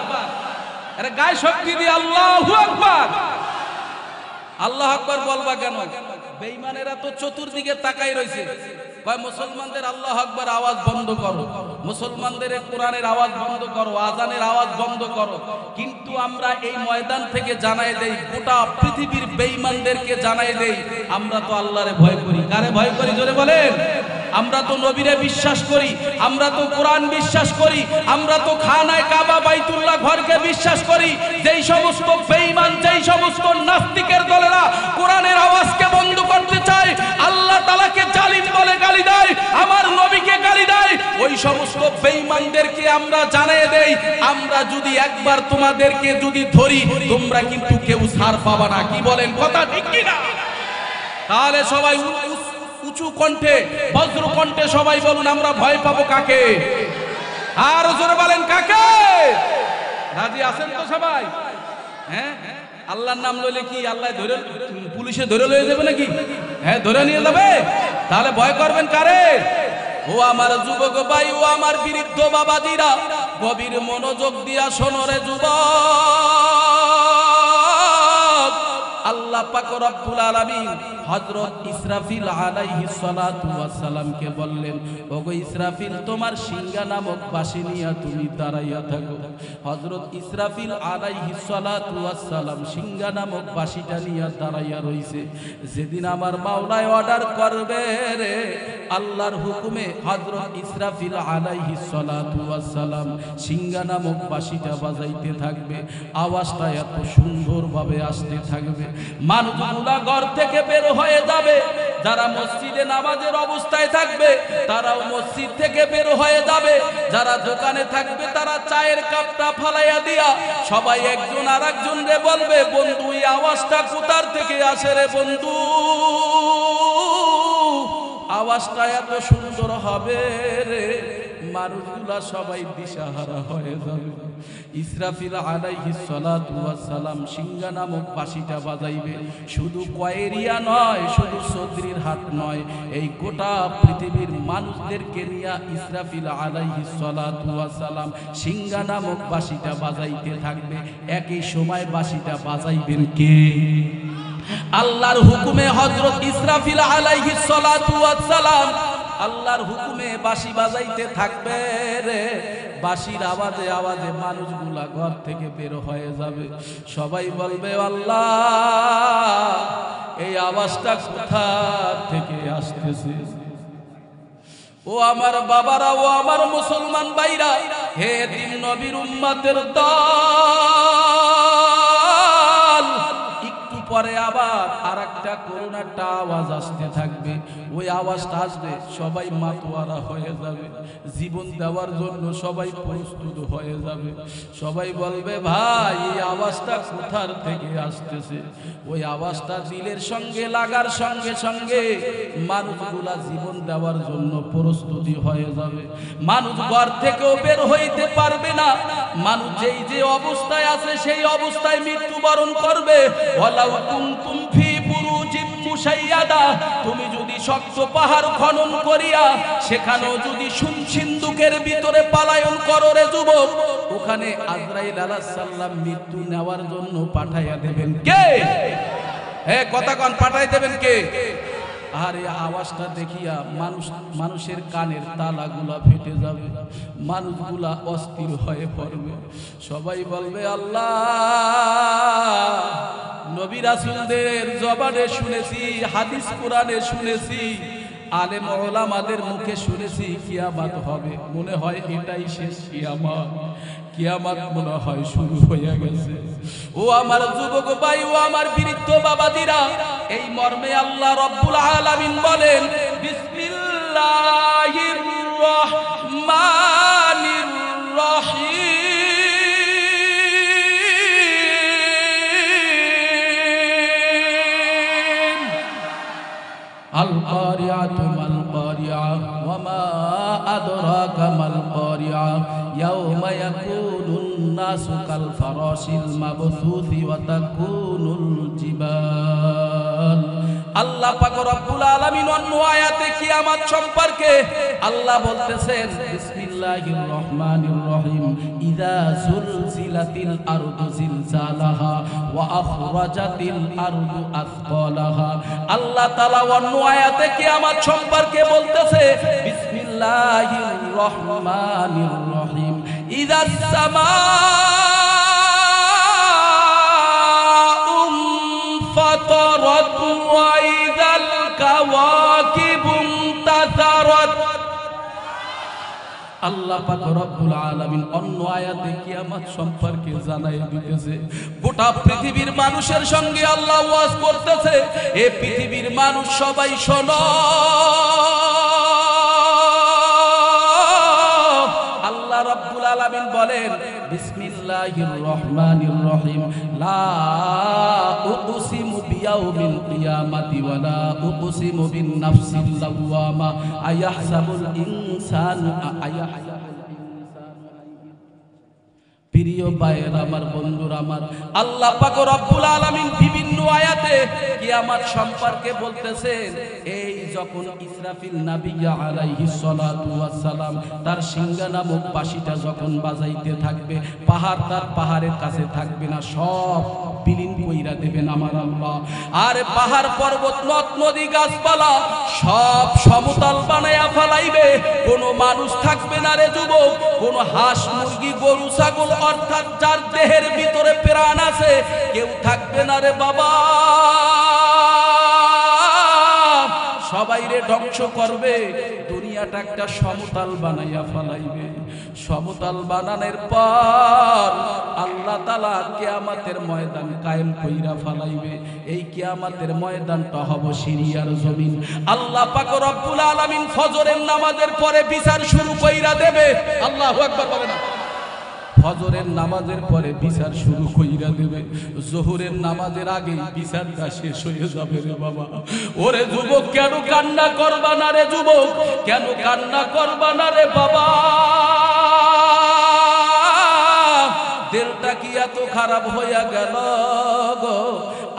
আরে গায়ে শক্তি দিয়ে আল্লাহু আকবার। আল্লাহু আকবার বলবা কেন? বেঈমানেরা তো চতুর্দিকে তাকাই রইছে, কয় মুসলমানদের আল্লাহু আকবার আওয়াজ বন্ধ করো, মুসলমানদের কোরআনের আওয়াজ বন্ধ করো, আজানের আওয়াজ বন্ধ করো। কিন্তু আমরা এই ময়দান থেকে জানাই দেই, গোটা পৃথিবীর বেঈমানদেরকে জানাই দেই, আমরা তো আল্লাহরে ভয় করি। কারে ভয় করি জোরে বলেন? আমরা তো নবীরে বিশ্বাস করি, আমরা তো কোরআন বিশ্বাস করি, আমরা তো খানায় কাবা বাইতুল্লাহ ঘরকে বিশ্বাস করি। যেই সমস্ত বেঈমান, যেই সমস্ত নাস্তিকের দলেরা কোরআনের আওয়াজকে বন্ধ করতে চায়, আল্লাহ তাআলাকে জালিম বলে গালি দেয়, আমার নবীকে গালি দেয়, ওই সমস্ত বেঈমানদেরকে আমরা জানিয়ে দেই, আমরা যদি একবার তোমাদেরকে যদি ধরি, তোমরা কিন্তু কেউ ছাড় পাবা না। কি বলেন? কথা ঠিক কি না? তাহলে সবাই উঁচু কণ্ঠে, বজ্র কণ্ঠে সবাই বলুন, আমরা ভয় পাবো কাকে? আর জোরে বলেন কাকে? রাজি আছেন তো সবাই? হ্যাঁ, আল্লাহর নাম লইলে কি আল্লাহ ধরে পুলিশে ধরে লয়ে যাবে নাকি? হ্যাঁ, ধরে নিয়ে যাবে। তাহলে ভয় করবেন কারে? ও আমার যুবক ভাই, ও আমার বৃদ্ধ বাবাজিরা, গভীর মনোযোগ দিয়া শোনো রে যুবক। আল্লাহ আল্লাহ পাক রব্বুল আলামিন হযরত ইসরাফিল আলাইহিস সালাতু ওয়াস সালামকে বললেন, ওগো ইসরাফিল, তোমার সিংহা নামক বাঁশি নিয়ে তুমি দাঁড়াইয়া থাকো। হযরত ইসরাফিল আলাইহিস সালাতু ওয়াস সালাম সিংহা নামক বাঁশিটা নিয়ে দাঁড়াইয়া রইছে। যেদিন আমার মাওলায় অর্ডার করবে রে, আল্লাহর হুকুমে হযরত ইসরাফিল আলাইহিস সালাতু ওয়াস সালাম সিংহা নামক বাঁশিটা বাজাইতে থাকবে। আওয়াজটা এত সুন্দরভাবে আসতে থাকবে, মানুষগুলা ঘর থেকে বের হয়ে যাবে। যারা মসজিদে নামাজের অবস্থায় থাকবে তারাও মসজিদ থেকে বের হয়ে যাবে। যারা দোকানে থাকবে তারা চায়ের কাপটা ফালাইয়া দিয়া সবাই একজন আর একজনকে বলবে, বন্ধু এই আওয়াজটা কোথার থেকে আসে রে বন্ধু, আওয়াজটা এত সুন্দর হবে রে। মানুষগুলা সবাই দিশাহারা হয়ে যাবে। ইসরাফিল আলাইহিস সালাতু ওয়াস সালাম সিংহা নামক বাঁশিটা বাজাইবে। শুধু কয়েরিয়া নয়, শুধু চৌধুরীর হাট নয়, এই গোটা পৃথিবীর মানুষদেরকে নিয়ে ইসরাফিল আলাইহিস সালাতু ওয়াস সালাম সিংহা নামক বাঁশিটা বাজাইতে থাকবে। একই সময় বাঁশিটা বাজাইবেন কে? আল্লাহর হুকুমে হযরত ইসরাফিল আলাইহিস সালাতু ওয়াস সালাম আল্লাহর হুকুমে বাঁশি বাজাইতে থাকবে রে। বাঁশির আওয়াজে আওয়াজে মানুষগুলা ঘর থেকে বের হয়ে যাবে। সবাই বলবে, আল্লাহ এই আওয়াজটা কোথা থেকে আসতেছে? ও আমার বাবারা, ও আমার মুসলমান ভাইরা, হে দিন নবীর উম্মতের দল, একটু পরে আবার আরেকটা করুণাটা আওয়াজ আসতে থাকবে। ওই আওয়াজটা আসবে, সবাই মাতোয়ারা হয়ে যাবে, জীবন দেওয়ার জন্য সবাই প্রস্তুত হয়ে যাবে। সবাই বলবে, ভাই এই আওয়াজটা কোথার থেকে আসতেছে? ওই আওয়াজটা দিলের সঙ্গে লাগার সঙ্গে সঙ্গে মানুষগুলা জীবন দেওয়ার জন্য প্রস্তুতি হয়ে যাবে। মানুষ ঘর থেকেও বের হইতে পারবে না। মানুষ যেই যে অবস্থায় আছে সেই অবস্থায় মৃত্যুবরণ করবে। ওয়ালাউ কুনতুম ফি বুরুজিম মুশাইয়াদা, তুমি যদি শক্ত পাহাড় খনন করিয়া সেখানেও যদি সিন্ধুকের ভিতরে পালায়ন করো রে যুবক, ওখানে আজরাইল আলাইহিস সালাম মৃত্যু নেওয়ার জন্য পাঠাইয়া দেবেন কে? কথা কন, পাঠাই দেবেন কে? আর এই আওয়াজটা দেখিয়া মানুষের কানের তালাগুলা ফেটে যাবে, মানুষগুলা অস্থির হয়ে পড়বে। সবাই বলবে, আল্লাহ নবী রাসূলদের জবানে শুনেছি, হাদিস কোরআনে শুনেছি, আলেম ওলামাদের মুখে শুনেছি কিয়ামত হবে। মনে হয় এটাই শেষ কিয়ামত। কিয়ামত মনে হয় শুরু হয়ে গেছে। ও আমার যুবক ভাই, ও আমার বৃদ্ধ বাবাদিরা, এই মর্মে আল্লাহ রব্বুল আলামিন বলেন, বিসমিল্লাহির রহমানির রহিম। আল কারিয়াতু মাল কারিয়া ওয়া মা আদরাকা মাল কারিয়া ইয়াউমা ইয়াকুনুন নাসু কাল ফারাশিল মাবসুসি ওয়া তাকুনুল জিবাল। আল্লাহ পাক রব্বুল আলামিন অন্য আয়াতে কিয়ামত সম্পর্কে আল্লাহ বলতেছেন, বিসমিল্লাহির রহমানির রহিম, ইযা যুলজিলাতিল আরদু জিলজালাহা ওয়া আখরাজাতিল আরদু আসকালাহা। আল্লাহ তাআলা অন্য আয়াতে কিয়ামত সম্পর্কে বলতেছে, বিসমিল্লাহির রহমানির রহিম, ইযাস সামাউ ফাতারাত ওয়া ইযাল কাওয়াকিবু ইনতাসারাত। আল্লাহ পাক রব্বুল আলামিন অন্য আয়াতে কিয়ামত সম্পর্কে জানাই দিতেছে। গোটা পৃথিবীর মানুষের সঙ্গে আল্লাহ ওয়াজ করতেছে, এই পৃথিবীর মানুষ সবাই শোনো। আল্লাহ রব্বুল আলামিন বলেন, বিসমিল্লাহির রহমানির রহিম, লা উকসিমু বিয়াউমিল কিয়ামাতি ওয়া লা উকসিমু বিন নাফসিল লাওয়ামা আয়াহসাবুল ইনসানু প্রিয় ভাইয়ের আমার, বন্ধুরা আমার, আল্লাহ পাক রব্বুল আলামিন বিভিন্ন আয়াতে কিয়ামত সম্পর্কে বলতেছেন। এই যখন ইসরাফিল নবী আলাইহিস সালাতু ওয়াস সালাম তার সিংহা নামক বাঁশিটা যখন বাজাইতে থাকবে, পাহাড় তার পাহাড়ের কাছে থাকবে না, সব বিলীন কইরা দেবেন আমার আল্লাহ। আর পাহাড় পর্বত নদ নদী গাছপালা সব সমতল বানায়া ফেলাইবে, কোনো মানুষ থাকবে না রে যুবক, কোনো হাঁস মুরগি গরু ছাগল অর্থাৎ যার দেহের ভিতরে প্রাণ আছে কেউ থাকবে না রে বাবা। সবাই রে ধ্বংস করবে, দুনিয়াটা একটা সমতল বানাইয়া ফেলাইবে। সমতল বানানোর পর আল্লাহ তাআলা কিয়ামতের ময়দান কায়েম কইরা ফেলাইবে। এই কিয়ামতের ময়দানটা হবে সিরিয়ার জমিন। আল্লাহ পাক রব্বুল আলামিন ফজরের নামাজের পরে বিচার শুরু কইরা দেবে। আল্লাহু আকবার বলে না? ফজরের নামাজের পরে বিচার শুরু কইরা দেবে, জোহরের নামাজের আগে বিচারটা শেষ হয়ে যাবে রে বাবা। ওরে যুবক, কেন কান্না করবা না রে যুবক, কেন কান্না করবা না রে বাবা? দিলটা কি এত খারাপ হইয়া গেল গো?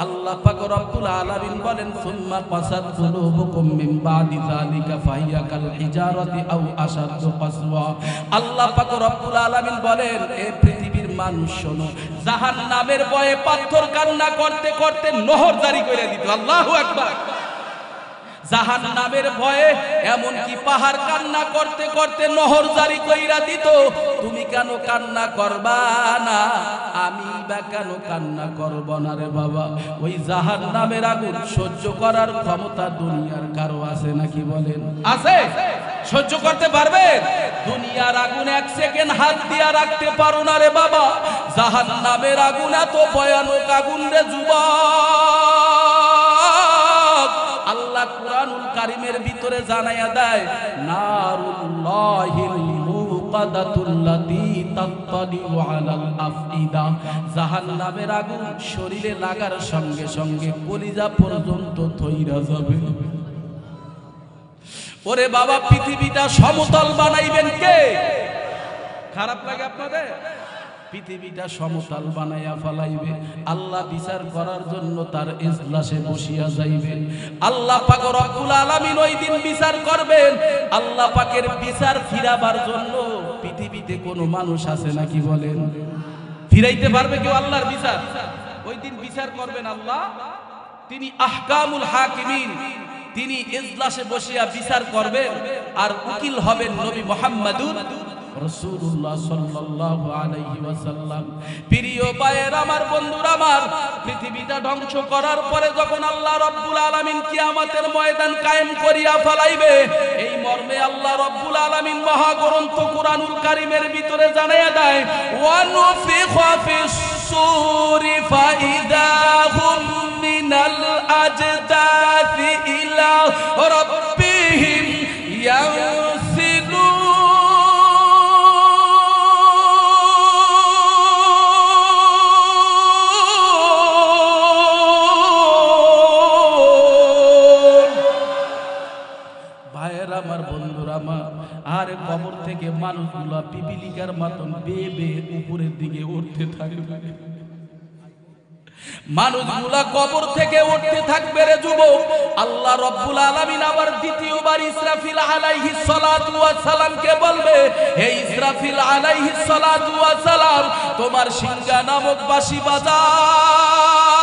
আল্লাহ পাক রব্বুল আলামিন বলেন, সুম্মা কাসাত কুলুবুকুম মিন বাদি যালিকা ফাহিয়া কাল হিজারাতি আও আশাদ্দু কাসওয়া। আল্লাহ পাক রব্বুল আলামিন বলেন, এ পৃথিবীর মানুষ শোনো, জাহান্নামের ভয়ে পাথর কান্না করতে করতে নহর জারি করে দিত। আল্লাহু আকবার। জাহান্নামের ভয়ে এমন কি পাহাড় কান্না করতে করতে নহর জারি কইরা দিত। তুমি কেন কান্না করবা না? আমি বা কেন কান্না করব না রে বাবা? ওই জাহান্নামের আগুন সহ্য করার ক্ষমতা দুনিয়ার কারো আছে নাকি বলেন? আছে? সহ্য করতে পারবে? দুনিয়ার আগুন এক সেকেন্ড হাত দিয়া রাখতে পারো না রে বাবা। জাহান্নামের আগুন এত ভয়ানক আগুন রে যুবক। আল্লাহ কুরআনুল কারীমের ভিতরে জানায়া দেয়, নারুল্লাহিল মুকাদাতুল্লাতী তাত্তালিউ আলাল আফইদা। জাহান্নামের আগুন শরীরে লাগার সঙ্গে সঙ্গে কলিজা পর্যন্ত থইরা যাবে। ওরে বাবা, পৃথিবীটা সমতল বানাইবেন কে? খারাপ লাগে আপনাদের? পৃথিবীটা সমতল বানাইয়া ফেলাইবে। আল্লাহ বিচার করার জন্য তার ইজলাসে বসিয়া যাইবেন। আল্লাহ পাক রব্বুল আলামিন ওই দিন বিচার করবেন। আল্লাহ পাকের বিচার ফিরাবার জন্য পৃথিবীতে কোনো মানুষ আছে নাকি বলেন? ফিরাইতে পারবে কেউ আল্লাহর বিচার? ওই দিন বিচার করবেন আল্লাহ, তিনি আহকামুল হাকিমিন, তিনি ইজলাসে বসিয়া বিচার করবেন। আর উকিল হবেন নবী মুহাম্মদুর রাসূলুল্লাহ সাল্লাল্লাহু আলাইহি ওয়াসাল্লাম। প্রিয় ভাইয়ের আমার, বন্ধুরা আমার, পৃথিবীটা ধ্বংস করার পরে যখন আল্লাহ রাব্বুল আলামিন কিয়ামতের ময়দান কায়েম করিয়া ফেলাইবে, এই মর্মে আল্লাহ রাব্বুল আলামিন মহাগ্রন্থ কুরআনুল কারীমের ভিতরে জানায়া দেয়, ওয়া নুফিখা ফিস সূরি ফাইদা হুম মিনাল আজদাথি ইলা রাব্বিহিম ইয়ানসিলুন। আমার বন্ধুরা আমার, আর কবর থেকে মানুষগুলা পিপিলিকার মতন বেয়ে বেয়ে উপরের দিকে উঠতে থাকবে। মানুষগুলা কবর থেকে উঠতে থাকবে রে যুবক। আল্লাহ রাব্বুল আলামিন আবার দ্বিতীয়বার ইসরাফিল আলাইহিস সালাতু ওয়াস সালামকে বলবে, হে ইসরাফিল আলাইহিস সালাতু ওয়াস সালাম, তোমার সিংহা নামক বাঁশি বাজাও।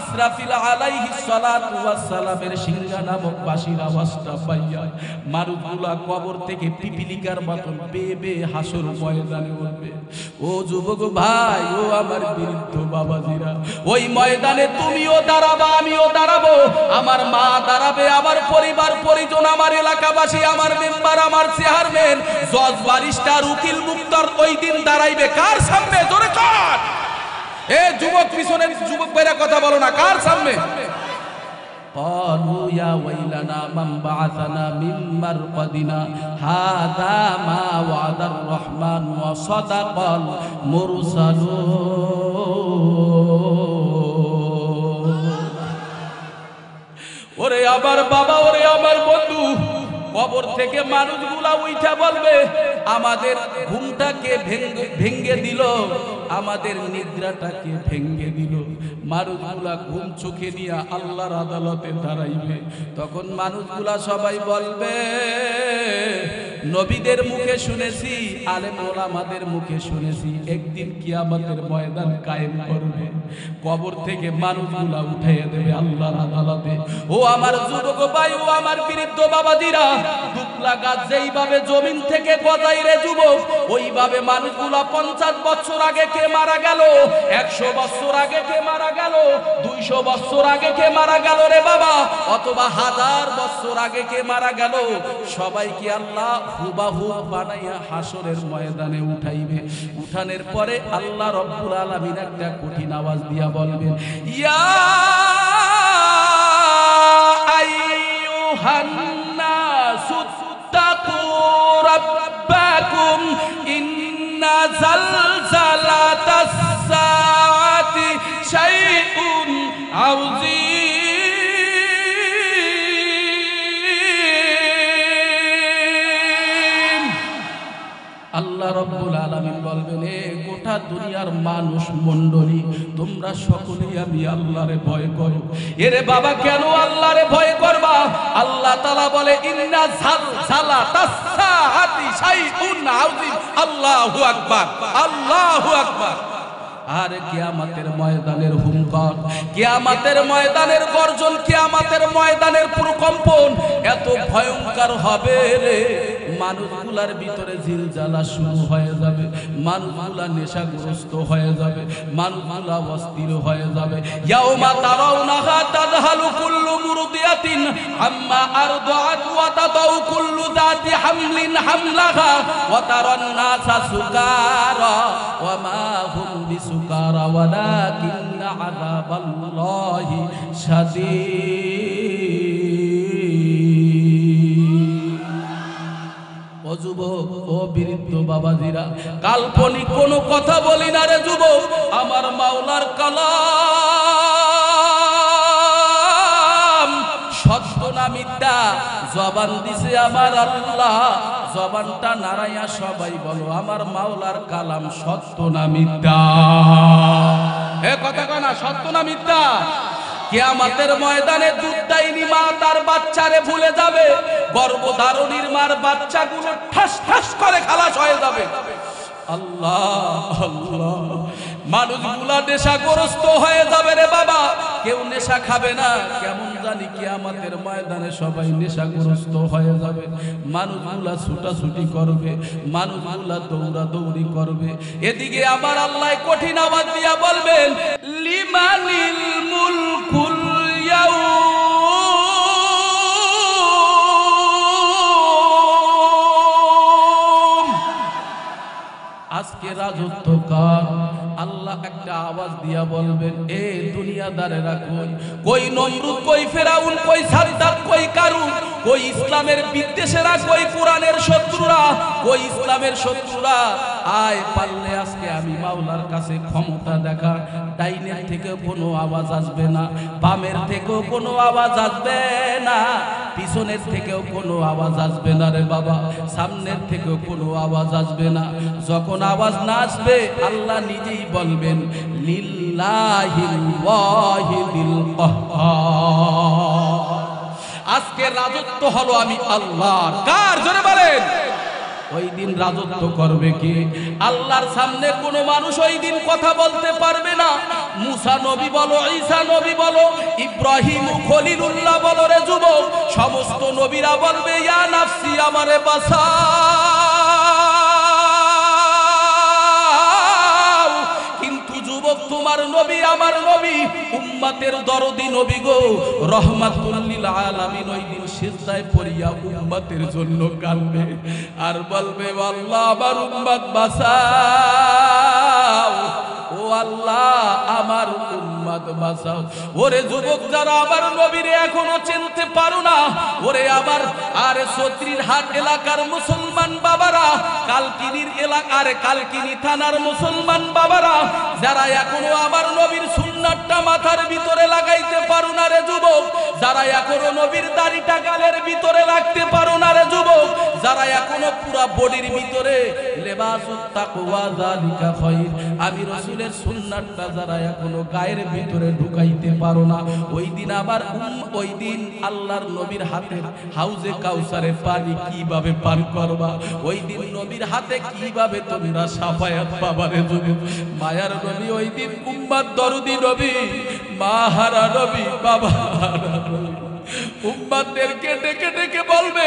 ইসরাফিল আলাইহিস সালাতু ওয়াস সালামের সিংহা নামক বাঁশির আওয়াজটা পাইয়া মানুষগুলা কবর থেকে পিপিলিকার মতন বেয়ে বেয়ে হাসর ময়দানে উঠবে। ও যুবক ভাই, ও আমার বৃদ্ধ বাবাজিরা, ওই ময়দানে তুমিও দাঁড়াবা, আমিও দাঁড়াবো, আমার মা দাঁড়াবে, আমার পরিবার পরিজন, আমার এলাকাবাসী, আমার মেম্বার, আমার চেয়ারম্যান, জজ, ব্যারিস্টার, উকিল, মুক্তার ওই দিন দাঁড়াইবে কার সামনে? জোরে কর। এ যুবক, পিছনের যুবক ভাইরা কথা বলো না, কার সামনে? قالوا يا ويلنا من بعثنا من مرقدنا هذا ما وعد الرحمن وصدق المرسلون। ওরে আমার বাবা, ওরে আমার বন্ধু, কবর থেকে মানুষগুলা উঠে বলবে আমাদের ঘুমটাকে ভেঙ্গে দিল, আমাদের নিদ্রাটাকে ভেঙ্গে দিল। মানুষগুলা ঘুম চোখে নিয়ে আল্লাহর আদালতে দাঁড়াইবে। তখন মানুষগুলা সবাই বলবে নবীদের মুখে শুনেছি, আলেম ওলামাদের মুখে শুনেছি একদিন কিয়ামতের ময়দান কায়েম করবে, কবর থেকে মানুষগুলা উঠাইয়া দেবে আল্লাহর আদালতে। ও আমার যুবক ভাই, ও আমার বৃদ্ধ বাবাজিরা, দুবলা গাছ যেইভাবে জমিন থেকে গজায় রে যুবক, ওইভাবে মানুষগুলা 50 বছর আগে কে মারা গেল, 100 বছর আগে কে মারা গেল, 200 বছর আগে কে মারা গেল রে বাবা, অথবা 1000 বছর আগে কে মারা গেল, সবাইকে আল্লাহ হুবাহু বানাইয়া হাসরের ময়দানে উঠাইবে। উঠানের পরে আল্লাহ রব্বুল আলামিন একটা কঠিন আওয়াজ দিয়া বলবেন, ইয়া আইয়ুহান নাসু তাকু রাব্বাকুম ইন্না জালজালাতাস সাআতি শাইউন আযীম। আল্লাহ রব্বুল আলামিন বলবেন, এ গোটা দুনিয়ার মানুষ মণ্ডলী, তোমরা সকলেই আমি আল্লাহরে ভয় করো। এরে বাবা কেন আল্লাহরে ভয় করবা? আল্লাহ তাআলা বলে ইন্না জালজালাতাস সাআতি শাইউন আযীম। আল্লাহু আকবার, আল্লাহু আকবার। আর কিয়ামতের ময়দানের হুঙ্কার, কিয়ামতের ময়দানের গর্জন, কিয়ামতের ময়দানের প্রকম্পন এত ভয়ঙ্কর হবে রে, মানুষগুলার ভিতরে জিলজালা শুরু হয়ে যাবে, মানুষগুলা নেশাগ্রস্ত হয়ে যাবে, মানুষগুলা অস্থির হয়ে যাবে। ইয়াউমা তারাউনাহা তাযহালু কুল্লু মুরদিয়াতিন আম্মা আরদাআত ওয়া তাদাউ কুল্লু যাতি হামলিন হামলাহা ওয়া তারান নাসা সুকারা ওয়া মা হুম বিসুকারা ওয়ালাকিন্না আযাবাল্লাহি শাদীদ। ও যুবক, ও বৃদ্ধ বাবাজিরা, কাল্পনিক কোনো কথা বলি না রে যুবক, আমার মাওলার কালাম সত্য না মিথ্যা জবান দিছে আমার আল্লাহ। জবানটা নাড়াইয়া সবাই বলো আমার মাওলার কালাম সত্য না মিথ্যা? এ কথা কয় না, সত্য না মিথ্যা? কিয়ামতের ময়দানে দুধদাইনি মা তার বাচ্চারে ভুলে যাবে, গর্ভধারণীর মার বাচ্চাগুলো ঠাস ঠাস করে খালাস হয়ে যাবে। আল্লাহ আল্লাহ, মানুষগুলা নেশাগ্রস্ত হয়ে যাবে রে বাবা, কেউ নেশা খাবে না। কেমন জানি কিয়ামতের ময়দানে সবাই নেশাগ্রস্ত হয়ে যাবে, মানুষগুলা ছুটাছুটি করবে, মানুষগুলা দৌড়াদৌড়ি করবে। এদিকে আমার আল্লাহ কঠিন আওয়াজ দিয়া বলবেন, লিমানিল মুলকুল ইয়াউম, আজকে রাজত্ব কার? আল্লাহ একটা আওয়াজ দিয়া বলবেন, এ দুনিয়াদারেরা কই? কই নমরুদ, কই ফেরাউন, কই সাদ্দাত, কই কারুন, কই ইসলামের বিদ্বেষীরা, কই কোরআনের শত্রুরা, কই ইসলামের শত্রুরা? আয় পারলে আজকে আমি মাওলার কাছে ক্ষমতা দেখা। ডাইনের থেকে কোনো আওয়াজ আসবে না, বামের থেকেও কোনো আওয়াজ আসবে না, পিছনের থেকেও কোনো আওয়াজ আসবে না রে বাবা, সামনের থেকেও কোনো আওয়াজ আসবে না। যখন আওয়াজ না আসবে আল্লাহ নিজেই বলবেন, লিল্লাহিল ওয়াহিদিল কাহ্হার, আজকে রাজত্ব হলো আমি আল্লাহর। কার? জোরে বলেন। ওই দিন রাজত্ব করবে কে? আল্লাহর সামনে কোনো মানুষ ওই দিন কথা বলতে পারবে না। মুসা নবী বলো, ঈসা নবী বলো, ইব্রাহিম খলিলুল্লাহ বলো রে যুবক, সমস্ত নবীরা বলবে ইয়া নাফসি, আমারে বাঁচাও। কিন্তু যুবক, তোমার নবী আমার নবী, উম্মতের দরদি নবী গো, রহমাতুল লিল আলামিন ওই দিন সিজদায় পড়িয়া উম্মতের জন্য কাঁদবে আর বলবে, আল্লাহ আমার উম্মত বাঁচাও, ও আল্লাহ আমার উম্মত বাঁচাও। ওরে যুবক, যারা আমার নবীরে এখনো চিনতে পারো না, ওরে আমার আরে সত্রীর হাট এলাকার মুসলমান বাবারা, কালকিনির এলাকার কালকিনি থানার মুসলমান বাবারা, যারা এখনো আমার নবীর সুন্নাত সুন্নাতটা মাথার ভিতরে লাগাইতে পারো না রে যুবক, যারা এখনো নবীর দাড়িটা গালের ভিতরে রাখতে পারো না রে যুবক, যারা এখনো পুরা বডির ভিতরে লেবাসুত তাকওয়া যালিকা খায়র, আমি রাসূলের সুন্নাতটা যারা এখনো গায়ের ভিতরে ঢুকাইতে পারো না, ওই দিন আবার ওই দিন আল্লাহর নবীর হাতে হাউজে কাউসারের পানি কিভাবে পান করবা, ওই দিন নবীর হাতে কিভাবে তোমরা শাফায়াত পাবা রে যুবক। মায়ার নবী ওই দিন উম্মত দরদি নবী, মাহারা নবী, বাবা উম্মতদেরকে ডেকে ডেকে বলবে,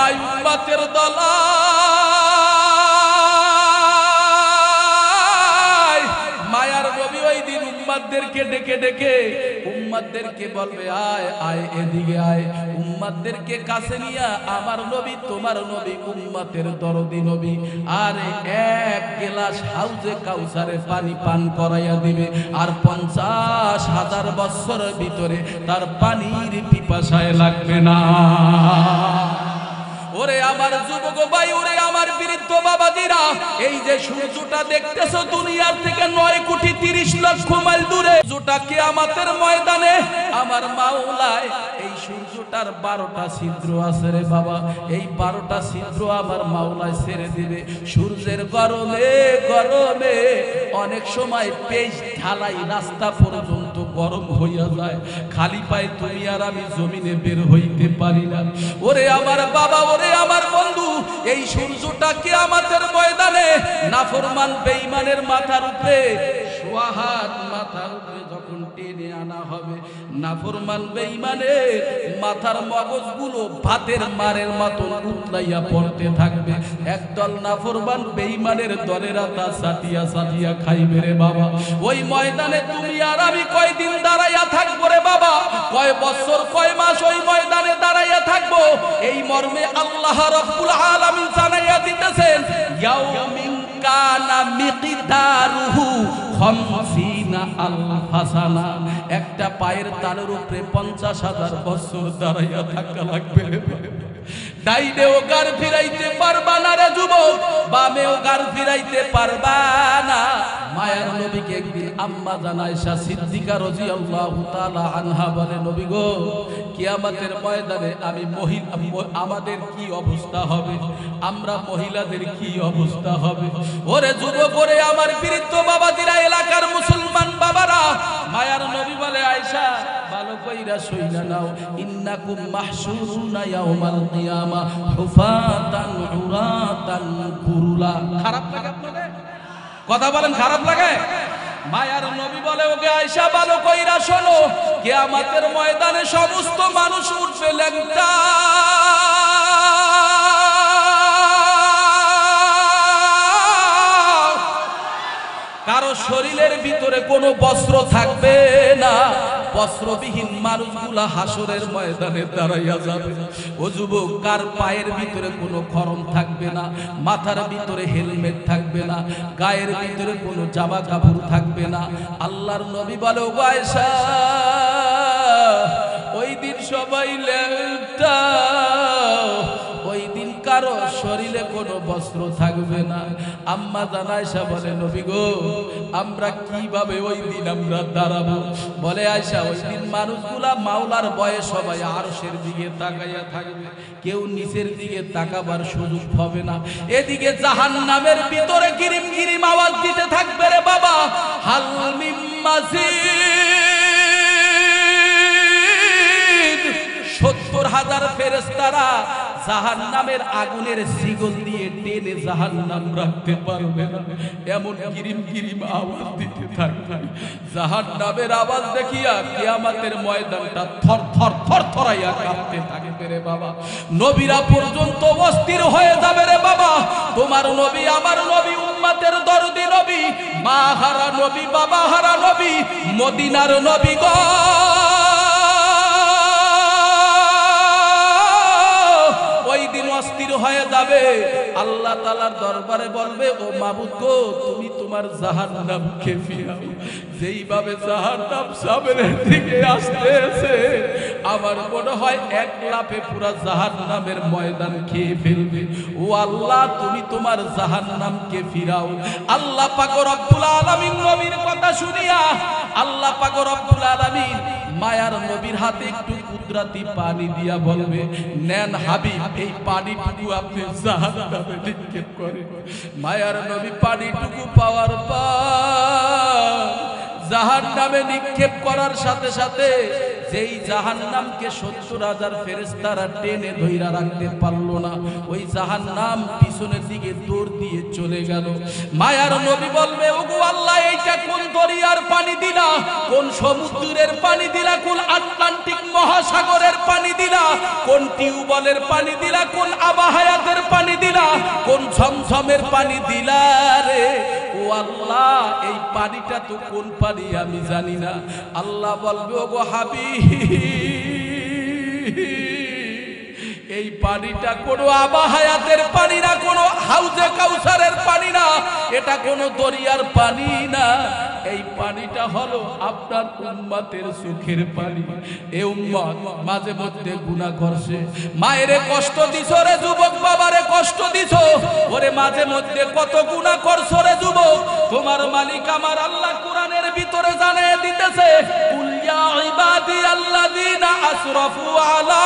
আয় উম্মতের দলাল। মায়ার নবী ওই দিন উম্মতদেরকে ডেকে ডেকে উম্মতদেরকে বলবে, আয় আয় এদিকে আয়। উম্মতদেরকে কাছে নিয়ে আমার নবী তোমার নবী উম্মতের দরদি নবী আর এক গ্লাস হাউজে কাউসারে পানি পান করাইয়া দিবে, আর 50,000 বছরের ভিতরে তার পানির পিপাসায় লাগবে না। ওরে আমার যুবক ভাই, ওরে আমার বৃদ্ধ বাবাজিরা, এই যে সূর্যটা দেখতেছো দুনিয়ার থেকে 9,30,00,000 মাইল দূরে, সূর্যটা কিয়ামতের ময়দানে আমার মাওলায় এই সূর্যটার 12টা ছিদ্র আছে রে বাবা, এই 12টা ছিদ্র আমার মাওলায় ছেড়ে দিবে। সূর্যের গরমে গরমে অনেক সময় পেজ ঢালাই রাস্তা পর্যন্ত গরম হইয়া যায়, খালি পায়ে তুমি আর আমি জমিনে বের হইতে পারি না। ওরে আমার বাবা, ওরে আমার বন্ধু, এই সূর্যটা কিয়ামতের ময়দানে নাফরমান বেঈমানের মাথার উপরে সোহাত মাথার উপরে যখন টেনে আনা হবে, নাফরমান বেঈমানের মাথার মগজগুলো ভাতের মারের মতন উতলাইয়া পড়তে থাকবে। একদল নাফরমান বেঈমানের দলেরা তা সাটিয়া সাটিয়া খাইবে রে বাবা। ওই ময়দানে তুমি আর আমি কয়দিন দাঁড়াইয়া থাকবো রে বাবা, কয় বছর কয় মাস ওই ময়দানে দাঁড়াইয়া থাকবো, এই মর্মে আল্লাহ রাব্বুল আলামিন জানাইয়া দিতেছেন, ইয়াউমিন কানা মিকদারুহু 50,000 সানা। একটা পায়ের তালুর উপরে 50,000 বছর দাঁড়াইয়া থাকা লাগবে। ডাইনেও গার ফিরাইতে পারবা না রে যুবক, বামেও গার ফিরাইতে পারবা না। মায়ার নবীকে একদিন আম্মা জান আয়েশা সিদ্দিকা রাদিয়াল্লাহু তাআলা আনহা বলে, নবী গো, কিয়ামতের ময়দানে আমি আমাদের কি অবস্থা হবে, আমরা মহিলাদের কি অবস্থা হবে। ওরে যুবক, ওরে আমার বৃদ্ধ বাবাজিরা, এলাকার মুসলমান বাবারা, মায়ার নবী বলে, আয়েশা ভালো কইরা শুইনা নাও, ইন্নাকুম মাহশুরুনা ইয়াউমাল কিয়ামা হুফাতান উরাতান কুরুলা। খারাপ লাগে আপনাদের কথা বলেন? খারাপ লাগে? মায়ার নবী বলে, ওকে আয়েশা ভালো কইরা শোনো, কিয়ামতের ময়দানে সমস্ত মানুষ উঠবে ল্যাংটা, কারো শরীরের ভিতরে কোনো বস্ত্র থাকবে না, বস্ত্রবিহীন মানুষগুলা হাসরের ময়দানে দাঁড়াইয়া যাবে। ও যুবক, কার পায়ের ভিতরে কোনো খরম থাকবে না, মাথার ভিতরে হেলমেট থাকবে না, গায়ের ভিতরে কোনো জামা কাপড় থাকবে না। আল্লাহর নবী বলে, ও আয়েশা, ওই দিন সবাই ল্যাংটা, ওই দিন কারো শরীরে কোনো বস্ত্র থাকবে না। আম্মা জান আয়েশা বলে, নবী গো, আমরা কিভাবে ওই দিন আমরা দাঁড়াবো? বলে, আয়েশা, ওই দিন মানুষগুলা মাওলার ভয়ে সবাই আরশের দিকে তাকাইয়া থাকবে, কেউ নিচের দিকে তাকাবার সুযোগ হবে না। এদিকে জাহান্নামের ভিতরে গিরিম গিরিম আওয়াজ দিতে থাকবে রে বাবা, হাল মিম মাজিদ। 70,000 ফেরেশতারা জাহান্নামের আগুনের শিকল দিয়ে টেনে জাহান্নাম রাখতে পারবে না, এমন গিরিম গিরিম আওয়াজ দিতে থাকবে। জাহান্নামের আওয়াজ দেখিয়া কিয়ামতের ময়দানটা থর থর থর থরাইয়া কাঁপতে থাকবে রে বাবা। নবীরা পর্যন্ত অস্থির হয়ে যাবে রে বাবা। তোমার নবী, আমার নবী, উম্মতের দরদি নবী, মা হারা নবী, বাবা হারা নবী, মদিনার নবী গো, অস্থির হয়ে যাবে। আল্লাহ তাআলার দরবারে বলবে, ও মাবুদ গো, তুমি তোমার জাহান্নামকে ফিরাও। যেইভাবে জাহান্নাম সামনের দিকে আসতেছে, আমার মনে হয় এক লাফে পুরা জাহান্নামের ময়দান খেয়ে ফেলবে। ও আল্লাহ, তুমি তোমার জাহান্নামকে ফিরাও। আল্লাহ পাক রব্বুল আলামিন নবীর কথা শুনিয়া আল্লাহ পাক রব্বুল আলামিন মায়ার নবীর হাতে একটু কুদরতি পানি দিয়া বলবে, নেন হাবিব, এই পানিটুকু আপনি জাহান্নামে নিক্ষেপ করেন। মায়ার নবী পানিটুকু পাওয়ার পর জাহান্নামে নিক্ষেপ করার সাথে সাথে যেই জাহান্নামকে ৭০,০০০ ফেরেশতারা টেনে ধইরা রাখতে পারলো না, ওই জাহান্নাম পিছনের দিকে দৌড় দিয়ে চলে গেল। মায়ার নবী বলবে, ওগো আল্লাহ, এইটা কোন দরিয়ার পানি দিলা, কোন সমুদ্রের পানি দিলা, কোন আটলান্টিক মহাসাগরের পানি দিলা, কোন টিউবওয়েলের পানি দিলা, কোন আবাহায়াতের পানি দিলা, কোন ঝমঝমের পানি দিলা রে? ও আল্লাহ, এই পানিটা তো কোন পানি আমি জানি না। আল্লাহ বলবে, ওগো হাবিব, এই পানিটা কোনো আবাহায়াতের পানি না, কোনো হাউজে কাউসারের পানি না, এটা কোনো দরিয়ার পানি না। এই পানিটা হলো আপনার উম্মতের সুখের পানি। এই উম্মত মাঝে মধ্যে গুনাহ করছে, মায়েরে কষ্ট দিছো রে যুবক, বাবারে কষ্ট দিছো, ওরে মাঝে মধ্যে কত গুনাহ করছো রে যুবক। তোমার মালিক আমার আল্লাহ কোরআনের ভিতরে জানিয়ে দিতেছে, কুল ইয়া ইবাদি আল্লাযীনা আসরাফু আলা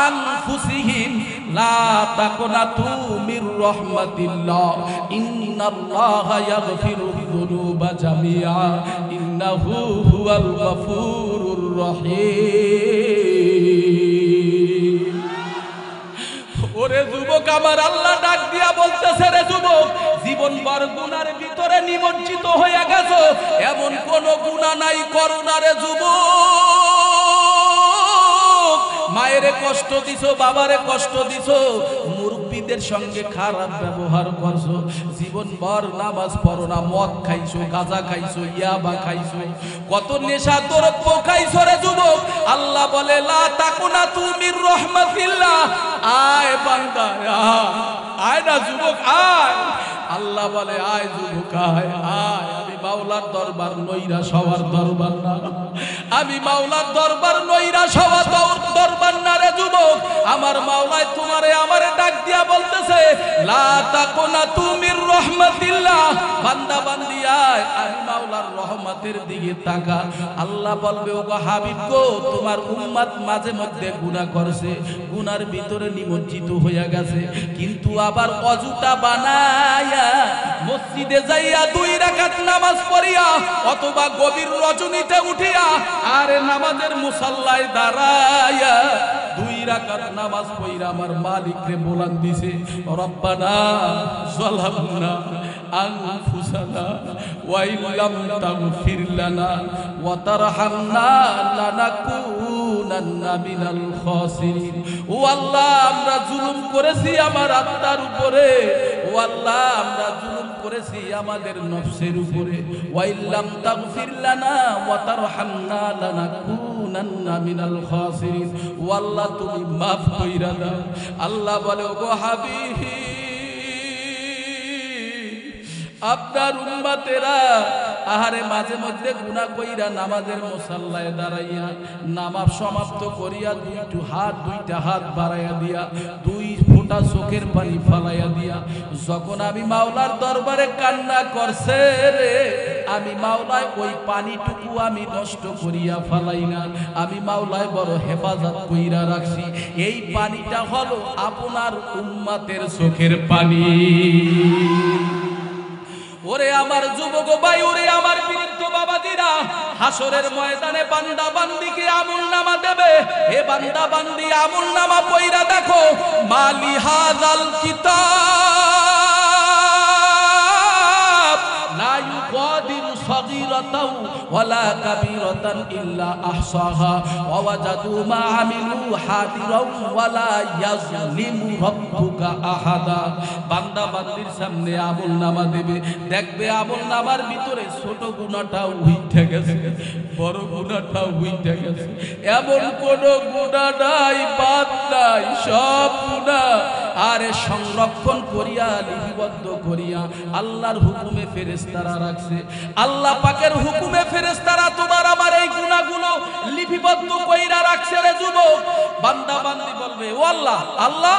আনফুসিহিম লা তাকনাতু মির রাহমাতিল্লাহ ইন্নাল্লাহা ইয়াগফিরুয যুনুবা জামিআ ইন্নাহু হুয়াল গফুরুর রহিম। ওরে যুবক, আমার আল্লাহ ডাক দিয়া বলতেছে, রে যুবক, জীবন ভর গুনার ভিতরে নিমজ্জিত হয়ে গেছো, এমন কোন গুনাহ নাই করো না রে যুবক। মায়েরে কষ্ট দিছো, বাবারে কষ্ট দিছো, মুরব্বীদের সঙ্গে খারাপ ব্যবহার করছো, জীবন ভর নামাজ পড়ো না, মদ খাইছো, গাঁজা খাইছো, ইয়াবা খাইছো, কত নেশা দ্রব্য খাইছো রে যুবক। আল্লাহ বলে, লা তাকুনাতু মির রাহমাতিল্লাহ, আয় বান্দা আয় না যুবক, আয়। আল্লাহ বলে, আয় যুবক, আয় আয়। আমি মাওলার দরবার নইরা সবার দরবার না, আমি মাওলার দরবার নইরা সবার দরবার না রে যুবক। আমার মাওলায় তোমারে আমারে ডাক দিয়া বলতেছে, লা তাকুনাতু মির রাহমাতিল্লাহ, বান্দা বান্দি আয়, আমি মাওলার রহমতের দিকে তাকা। আল্লাহ বলবে, ওগো হাবিব গো, তোমার উম্মত মাঝে মধ্যে গুনাহ করছে, গুনার ভিতরে নিমজ্জিত হয়ে গেছে, কিন্তু আবার অজুটা বানায়া মসজিদে যাইয়া 2 রাকাত নামাজ পড়িয়া অথবা গভীর রজনীতে উঠিয়া আর নামাজের মুসাল্লায় দাঁড়ায়া 2 রাকাত নামাজ পড়িয়া আমার মালিককে বলান দিছে, রব্বানা যালামনা আনফুসানা ওয়া ইল্লাম তাগফির লানা ওয়া তারহামনা লানাকুনান্না মিনাল খাসিরিন। ও আল্লাহ, আমরা জুলুম করেছি আমার আত্মার উপরে, ও আল্লাহ, আমরা জুলুম করেছি আমাদের নফসের উপরে, ওয়া ইল্লাম তাগফির লানা ওয়া তারহামনা লানাকুনান্না মিনাল খাসিরিন। ও আল্লাহ, তুমি মাফ কইরা দাও। আল্লাহ বলে, ওগো হাবিব, আপনার উম্মতেরা আহারে মাঝে মধ্যে গুনাহ কইরা নামাজের মুসাল্লায় দাঁড়াইয়া নামাজ সমাপ্ত করিয়া 2টা হাত বাড়াইয়া দিয়া 2 ফোঁটা চোখের পানি ফালাইয়া দিয়া যখন আমি মাওলার দরবারে কান্না করছে রে, আমি মাওলায় ওই পানিটুকু আমি নষ্ট করিয়া ফালাই না, আমি মাওলায় বড় হেফাজত কইরা রাখছি। এই পানিটা হলো আপনার উম্মতের চোখের পানি। ওরে আমার যুবক ভাই, ওরে আমার বৃদ্ধ বাবাজিরা, হাসরের ময়দানে বান্দা বান্দিকে আমলনামা দেবে। হে বান্দা বান্দি, আমলনামা পয়রা দেখো, মালি হাযাল কিতাব লা ইউগাদিরু সাগীরাতাও সাগীরাতাও ওয়ালা কাবীরাতান ইল্লা আহসাহা ওয়া ওয়াজাদু মা আমিলু হাদিরাও ওয়ালা ইয়াজলিমু রাব্বুকা আহাদা। বান্দা বান্দির সামনে আমলনামা দেবে, দেখবে আমলনামার ভিতরে ছোট গুনাহটা উঠে গেছে, বড় গুনাহটা উঠে গেছে। এমন কোন গুনাহ নাই বাদ নাই, সব গুনাহ আরে সংরক্ষণ করিয়া লিপিবদ্ধ করিয়া আল্লাহর হুকুমে ফেরেশতারা রাখছে। আল্লাহ পাকের হুকুমে ফেরেশতারা তোমার আমার এই গুনাহগুলো লিপিবদ্ধ কইরা রাখছে রে যুবক। বান্দা বান্দি বলবে, ও আল্লাহ, আল্লাহ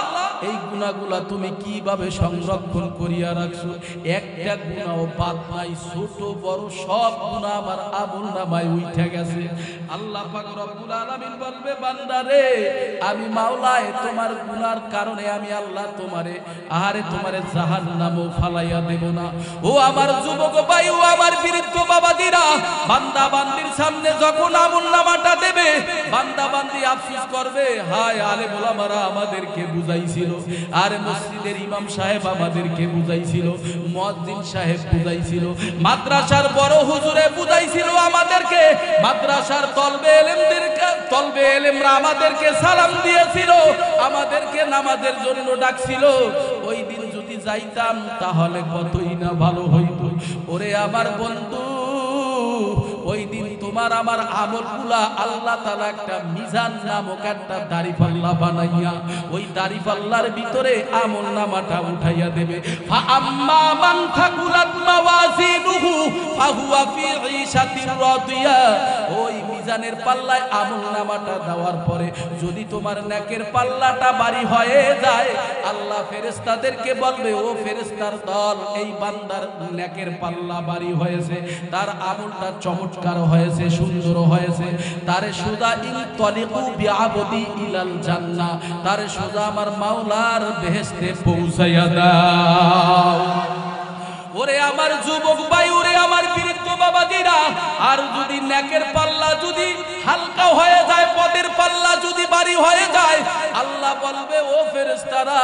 এই গুনাহগুলা তুমি কিভাবে সংরক্ষণ করিয়া রাখছো? একটা গুনাহও বাদ নাই, ছোট বড় সব গুনাহ আমার আমলনামায় উঠে গেছে। আল্লাহ পাক রব্বুল আলামিন বলবে, বান্দা রে, আমি মাওলায় তোমার গুনার কারণে আমি আল্লাহ তোমারে তোমারে জাহান্নামে ফালাইয়া দেব না। ও আমার যুবক ভাই, ও আমার বৃদ্ধ বাবাজিরা, বান্দা বান্দির সামনে যখন আমলনামাটা দেবে, বান্দা বান্দি আফসোস করবে, হায় আলেম ওলামারা আমাদেরকে বুঝাইছিল, আর মসজিদের ইমাম সাহেব আমাদেরকে বুঝাইছিল, মুয়াজ্জিন সাহেব বুঝাইছিল, মাদ্রাসার বড় হুজুরে বুঝাইছিল আমাদেরকে, মাদ্রাসার তলবে এলেমরা আমাদেরকে সালাম দিয়েছিল, আমাদেরকে নামাজের জন্য ডাকছিল। ওই দিন যদি যাইতাম তাহলে কতই না ভালো হইতো। ওরে আমার বন্ধু, ওই দিন তোমার আমার আমলগুলা আল্লাহ তাআলা একটা মিজান নামক একটা দাড়িপাল্লা বানাইয়া ওই দাড়িপাল্লার ভিতরে আমলনামাটা উঠাইয়া দেবে। ফা আম্মা মান থাকুলাত মাওয়াজিনুহু ফাহুয়া ফি ঈশাতির রাদিয়া। ওই মিজানের পাল্লায় আমলনামাটা দেওয়ার পরে যদি তোমার নেকের পাল্লাটা ভারী হয়ে যায়, আল্লাহ ফেরেশতাদেরকে বলবে, ও ফেরেশতার দল, এই বান্দার নেকের পাল্লা ভারী হয়েছে, তার আমলটা চমৎকার হয়েছে, সুন্দর হয়েছে, তারে সুদা ইনতালিকু বিআবদি ইলাল জান্নাহ, তারে সুদা আমার মাওলার বেহেশতে পৌঁছাইয়া দাও। ওরে আমার যুবক ভাই, ওরে আমার বৃদ্ধ বাবাজিরা, আর যদি নেকের পাল্লা যদি হালকা হয়ে যায়, পদের পাল্লা যদি ভারী হয়ে যায়, আল্লাহ বলবে, ও ফেরেশতারা,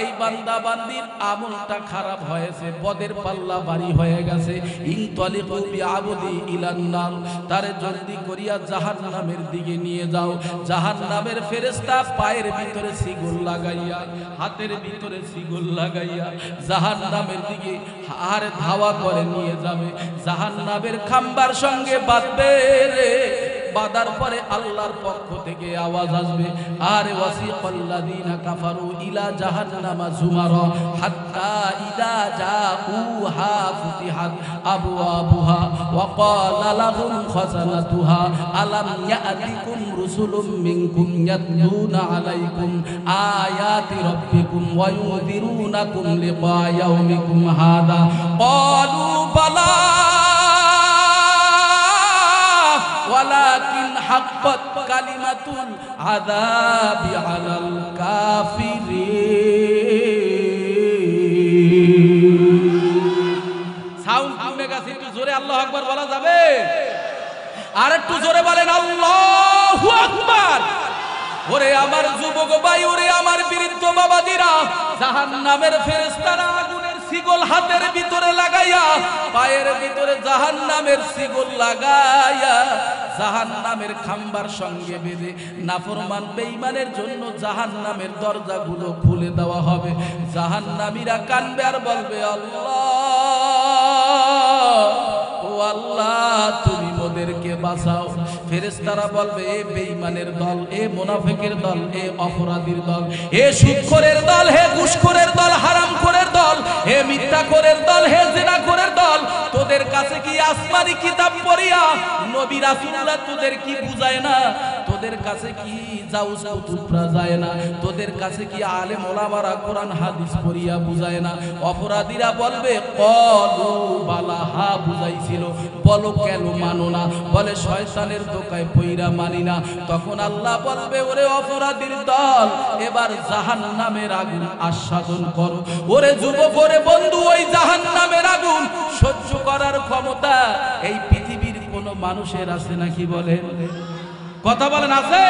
এই বান্দা বান্দির আমলটা খারাপ হয়েছে, পদের পাল্লা ভারী হয়ে গেছে, ইনতালিকু বিআবদি ইলান নার, তারে জলদি করিয়া জাহান্নামের দিকে নিয়ে যাও। জাহান্নামের ফেরেশতা পায়ের ভিতরে শিকল লাগাইয়া, হাতের ভিতরে শিকল লাগাইয়া জাহান্নামের দিকে আর ধাওয়া করে নিয়ে যাবে, জাহান্নামের খাম্বার সঙ্গে বাঁধবে রে। বাঁধার পরে আল্লাহর পক্ষ থেকে আওয়াজ আসবে, আর ওয়াসিকাল্লাযীনা কাফারু ইলা জাহান্নামা যুমারা হাত্তা ইযা জাউহা ফুতিহাত আবওয়াবুহা ওয়া ক্বালা লাহুম খাযানাতুহা আলাম ইয়াতিকুম রুসুলুম মিনকুম ইয়াতলুনা আলাইকুম আয়াতি রাব্বিকুম ওয়া ইউযিরুনাকুম লিকা ইয়াউমিকুম হাযা ক্বালু বালা ওয়ালাকিন হাক্কাত কালিমাতুল আযাবি আলাল কাফিরিন। সাউন্ড কমে গেছে, একটু জোরে আল্লাহু আকবার বলা যাবে? আর একটু জোরে বলেন আল্লাহু আকবার। ওরে আমার যুবক ভাই, ওরে আমার বৃদ্ধ বাবাজিরা, জাহান্নামের ফেরেশতারা আগুনের শিকল হাতের ভিতরে লাগাইয়া, পায়ের ভিতরে জাহান্নামের শিকল লাগাইয়া, জাহান্নামের খাম্বার সঙ্গে বেঁধে নাফরমান বেঈমানের জন্য জাহান্নামের দরজাগুলো খুলে দেওয়া হবে। জাহান্নামীরা কাঁদবে আর বলবে, আল্লাহ, ও আল্লাহ, তুমি মোদেরকে বাঁচাও। ফেরেশতারা বলবে, এ বেঈমানের দল, এ মুনাফিকের দল, এ অপরাধীর দল, এ সুদখোরের দল, হে ঘুষখোরের দল, হারামখোরের দল, হে মিথ্যাখোরের দল, হে জিনাখোরের দল, তোদের কাছে কি আসমানি কিতাব পড়িয়া নবী রাসূলুল্লাহ তোদের কি বুঝায় না? তোদের কাছে কি জাউজ কুতুবরা যায় না? তোদের কাছে কি আলেম ওলামারা কোরআন হাদিস পড়িয়া বুঝায় না? অপরাধীরা বলবে, ক্বালু বালা, হা বুঝাইছিল, বলো কেন মানো না? বলে শয়তানের দোকায় পইরা মানি না। তখন আল্লাহ বলবে, ওরে অপরাধীর দল, এবার জাহান্নামের আগুন আস্বাদন করো। ওরে যুবক, ওরে বন্ধু, ওই জাহান্নামের আগুন সহ্য করার ক্ষমতা এই পৃথিবীর কোন মানুষের আছে নাকি? বলেন, কথা বলেন, আছে?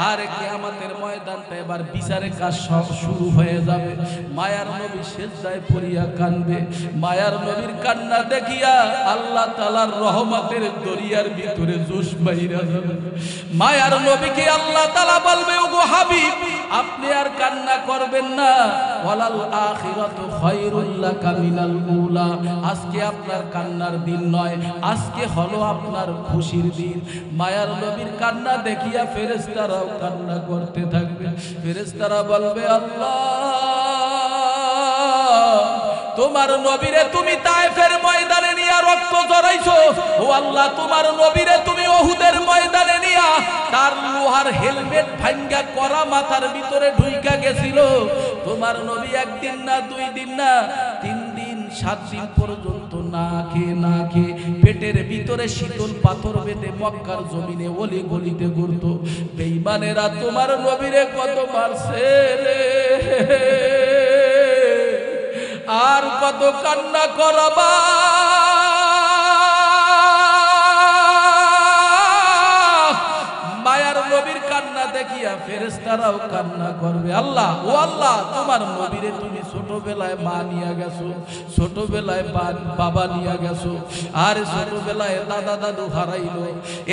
আর কিয়ামতের ময়দানটা এবার বিচারের কাজ সব শুরু হয়ে যাবে। মায়ার নবী সিজদায় পড়িয়া কাঁদবে। মায়ার নবীর কান্না দেখিয়া আল্লাহ তাআলার রহমতের দরিয়ার ভিতরে জোশ বাইরা যাবে। মায়ার নবীকে আল্লাহ তাআলা বলবে, ওগো হাবিব, আপনি আর কান্না করবেন না। ওয়ালাল আখিরাতু খায়রুল লাকা মিনাল উলা। আজকে আপনার কান্নার দিন নয়, আজকে হলো আপনার খুশির দিন। মায়ার নবীর কান্না দেখিয়া ফেরেশতারাও কান্না করতে থাকবে। ফেরেশতারা বলবে, আল্লাহ, তোমার নবীরে তুমি তায়েফের ময়দানে নিয়া রক্ত ঝরাইছো। ও আল্লাহ, তোমার নবীরে তুমি উহুদের ময়দানে নিয়া তার লোহার হেলমেট ভাঙ্গা করা মাথার ভিতরে ঢুইকা গেছিল। তোমার নবী একদিন না, 2 দিন না, 3 দিন 7 দিন পর্যন্ত না খেয়ে পেটের ভিতরে শীতল পাথর বেঁধে মক্কার জমিনে অলি গলিতে ঘুরতো। বেঈমানেরা তোমার নবীরে কত মারছে রে, আর কত কান্না করাবা। মায়ার নবীর কান্না দেখিয়া ফেরেশতারাও কান্না করবে। আল্লাহ, ও আল্লাহ, তোমার নবীরে তুমি ছোটবেলায় মা নিয়ে গেছো, ছোটবেলায় বাবা নিয়ে গেছো, আর ছোটবেলায় দাদা দাদু হারাইলো।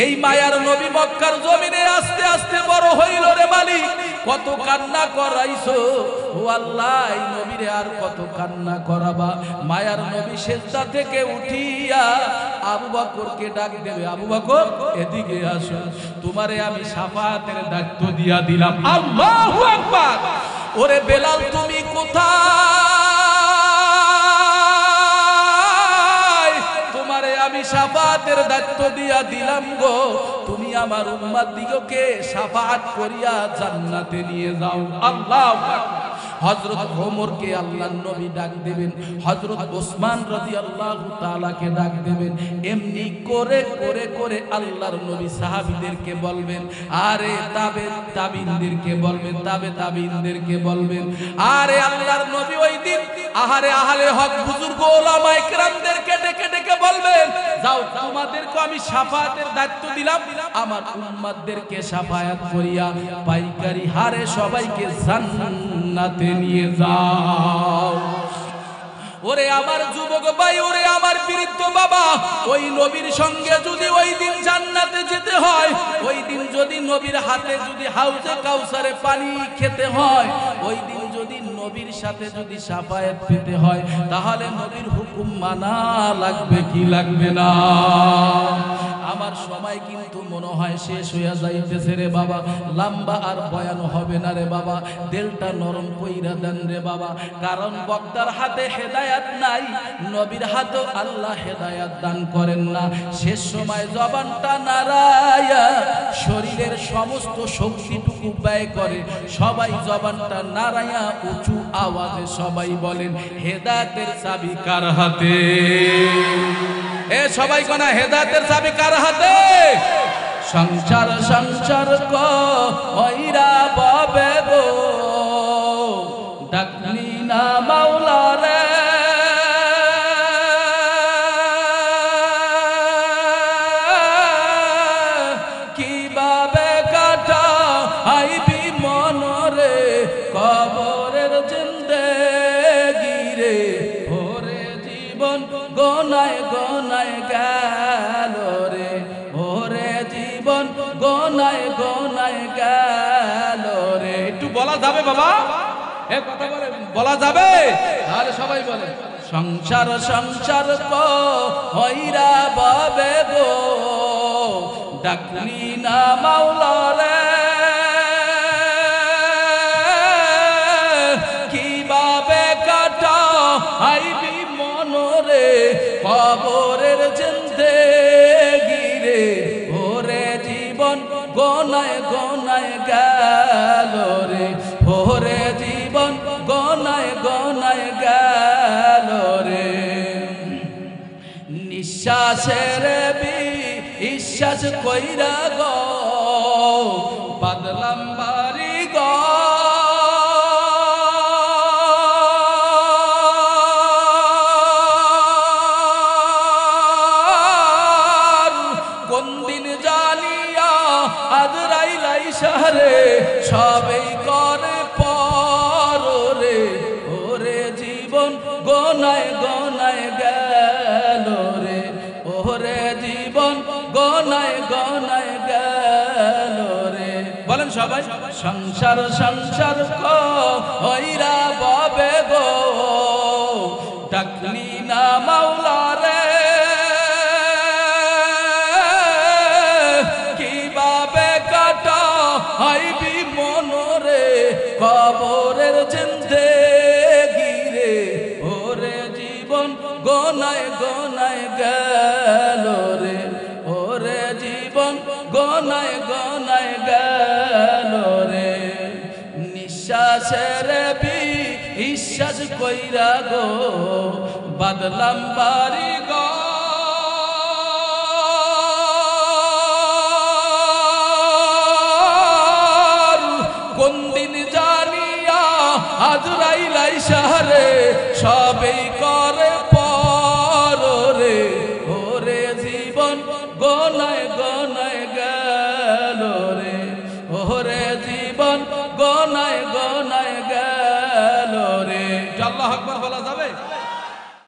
এই মায়ার নবী মক্কার জমিনে আস্তে আস্তে বড় হইল রে মালিক, কত কান্না করাইছো। ও আল্লাহ, এই নবীরে আর কত কান্না করাবা। মায়ার নবী সিজদা থেকে উঠিয়া আবু বকরকে ডাক দেবে, আবু বকর এদিকে আসো, তোমারে আমি শাফাতের দায়িত্ব দিয়া দিলাম। আল্লাহু আকবার। ওরে বেলাল, তুমি কোথায়? তোমারে আমি শাফাতের দায়িত্ব দিয়া দিলাম গো, তুমি আমার উম্মত দিগকে শাফাত করিয়া জান্নাতে নিয়ে যাও। আল্লাহু আকবার। হযরত ওমরকে আল্লাহর নবী ডাক দেবেন, হযরত ওসমান রাদিয়াল্লাহু তাআলাকে ডাক দেবেন। এমনি করে করে করে আল্লাহর নবী সাহাবীদেরকে বলবেন, আরে তাবিনদেরকে বলবেন, তাবিনদেরকে বলবেন। আরে আল্লাহর নবী ওই দিন আহারে আহলে হক বুজুর্গ ওলামায়ে কেরামদেরকে ডেকে ডেকে বলবেন, যাও, তোমাদেরকে আমি শাফায়াতের দায়িত্ব দিলাম, আমার উম্মতদেরকে শাফায়াত করিয়া পাইকারি হারে সবাইকে জান্নাতে নিয়ে যাও। ওরে আমার যুবক ভাই, ওরে আমার বৃদ্ধ বাবা, ওই নবীর সঙ্গে যদি ওই দিন জান্নাতে যেতে হয়, ওই দিন যদি নবীর হাতে যদি হাউজে কাউসারে পানি খেতে হয়, ওই দিন যদি নবীর সাথে যদি শাফায়াত পেতে হয়, তাহলে নবীর হুকুম মানা লাগবে কি লাগবে না? আমার সময় কিন্তু মনে হয় শেষ হইয়া যাইতেছে রে বাবা, লম্বা আর বয়ান হবে না রে বাবা, দিলটা নরম কইরা দেন রে বাবা, কারণ বক্তার হাতে হেদায়াত নাই, নবীর হাতে আল্লাহ হেদায়াত দান করেন না। শেষ সময় জবানটা নাড়ায়া শরীরের সমস্ত শক্তিটুকু ব্যয় করে সবাই জবানটা নাড়ায়া উঁচু আওয়াজে সবাই বলেন, হেদায়েতের চাবি কার হাতে? এ সবাই কোনা হেদায়েতের চাবি কার হাতে? সংসার সংসার কইরা বাবে গো, ডাকলি না মাওলা রে, কিভাবে কাটা আইবি মনরে কবরের জিন্দেগি রে, ওরে জীবন গোনায় গোনায় গেল রে, ওরে জীবন গোনায় গোনায় গেল রে। একটু বলা যাবে বাবা? এ কথা বলে বলা যাবে? তাহলে সবাই বলে, সংসার সংসার কইরা বাবে গো, ডাকলি না মাওলা রে, কিভাবে কাটা আইবি মনরে কবরের জিন্দেগি রে, ওরে জীবন গোনায় গোনায় গেল রে, ওরে জীবন গোনায় গোনায় গেল রে। নিঃশ্বাসের বিশ্বাস কইরা গো, বাদলাম বাড়ি গো, কোন দিন জানিয়া আজরাইল আইসা রে, গোনায় গোনায় গেল রে, ওরে জীবন গোনায় গোনায় গেল রে। বলেন সবাই, সংসার সংসার কইরা ববে গো, ডাকলি না মাওলা রে, কিভাবে কাটা হইবি মনরে কবরের জিন্দেগি রে, ওরে জীবন গোনায় গোনায় গেল রে, ওরে জীবন গোনায় গোনায় গেল রে। নিঃশ্বাসের বিশ্বাস কইরা গো বাদলাম বাড়ি গো, কোন দিন জানিয়া আজরাইল আইসা রে সবেই করে পর রে, ওরে জীবন গোনায় গোনায় গেল রে, ওরে জীবন গোনায় গোনায়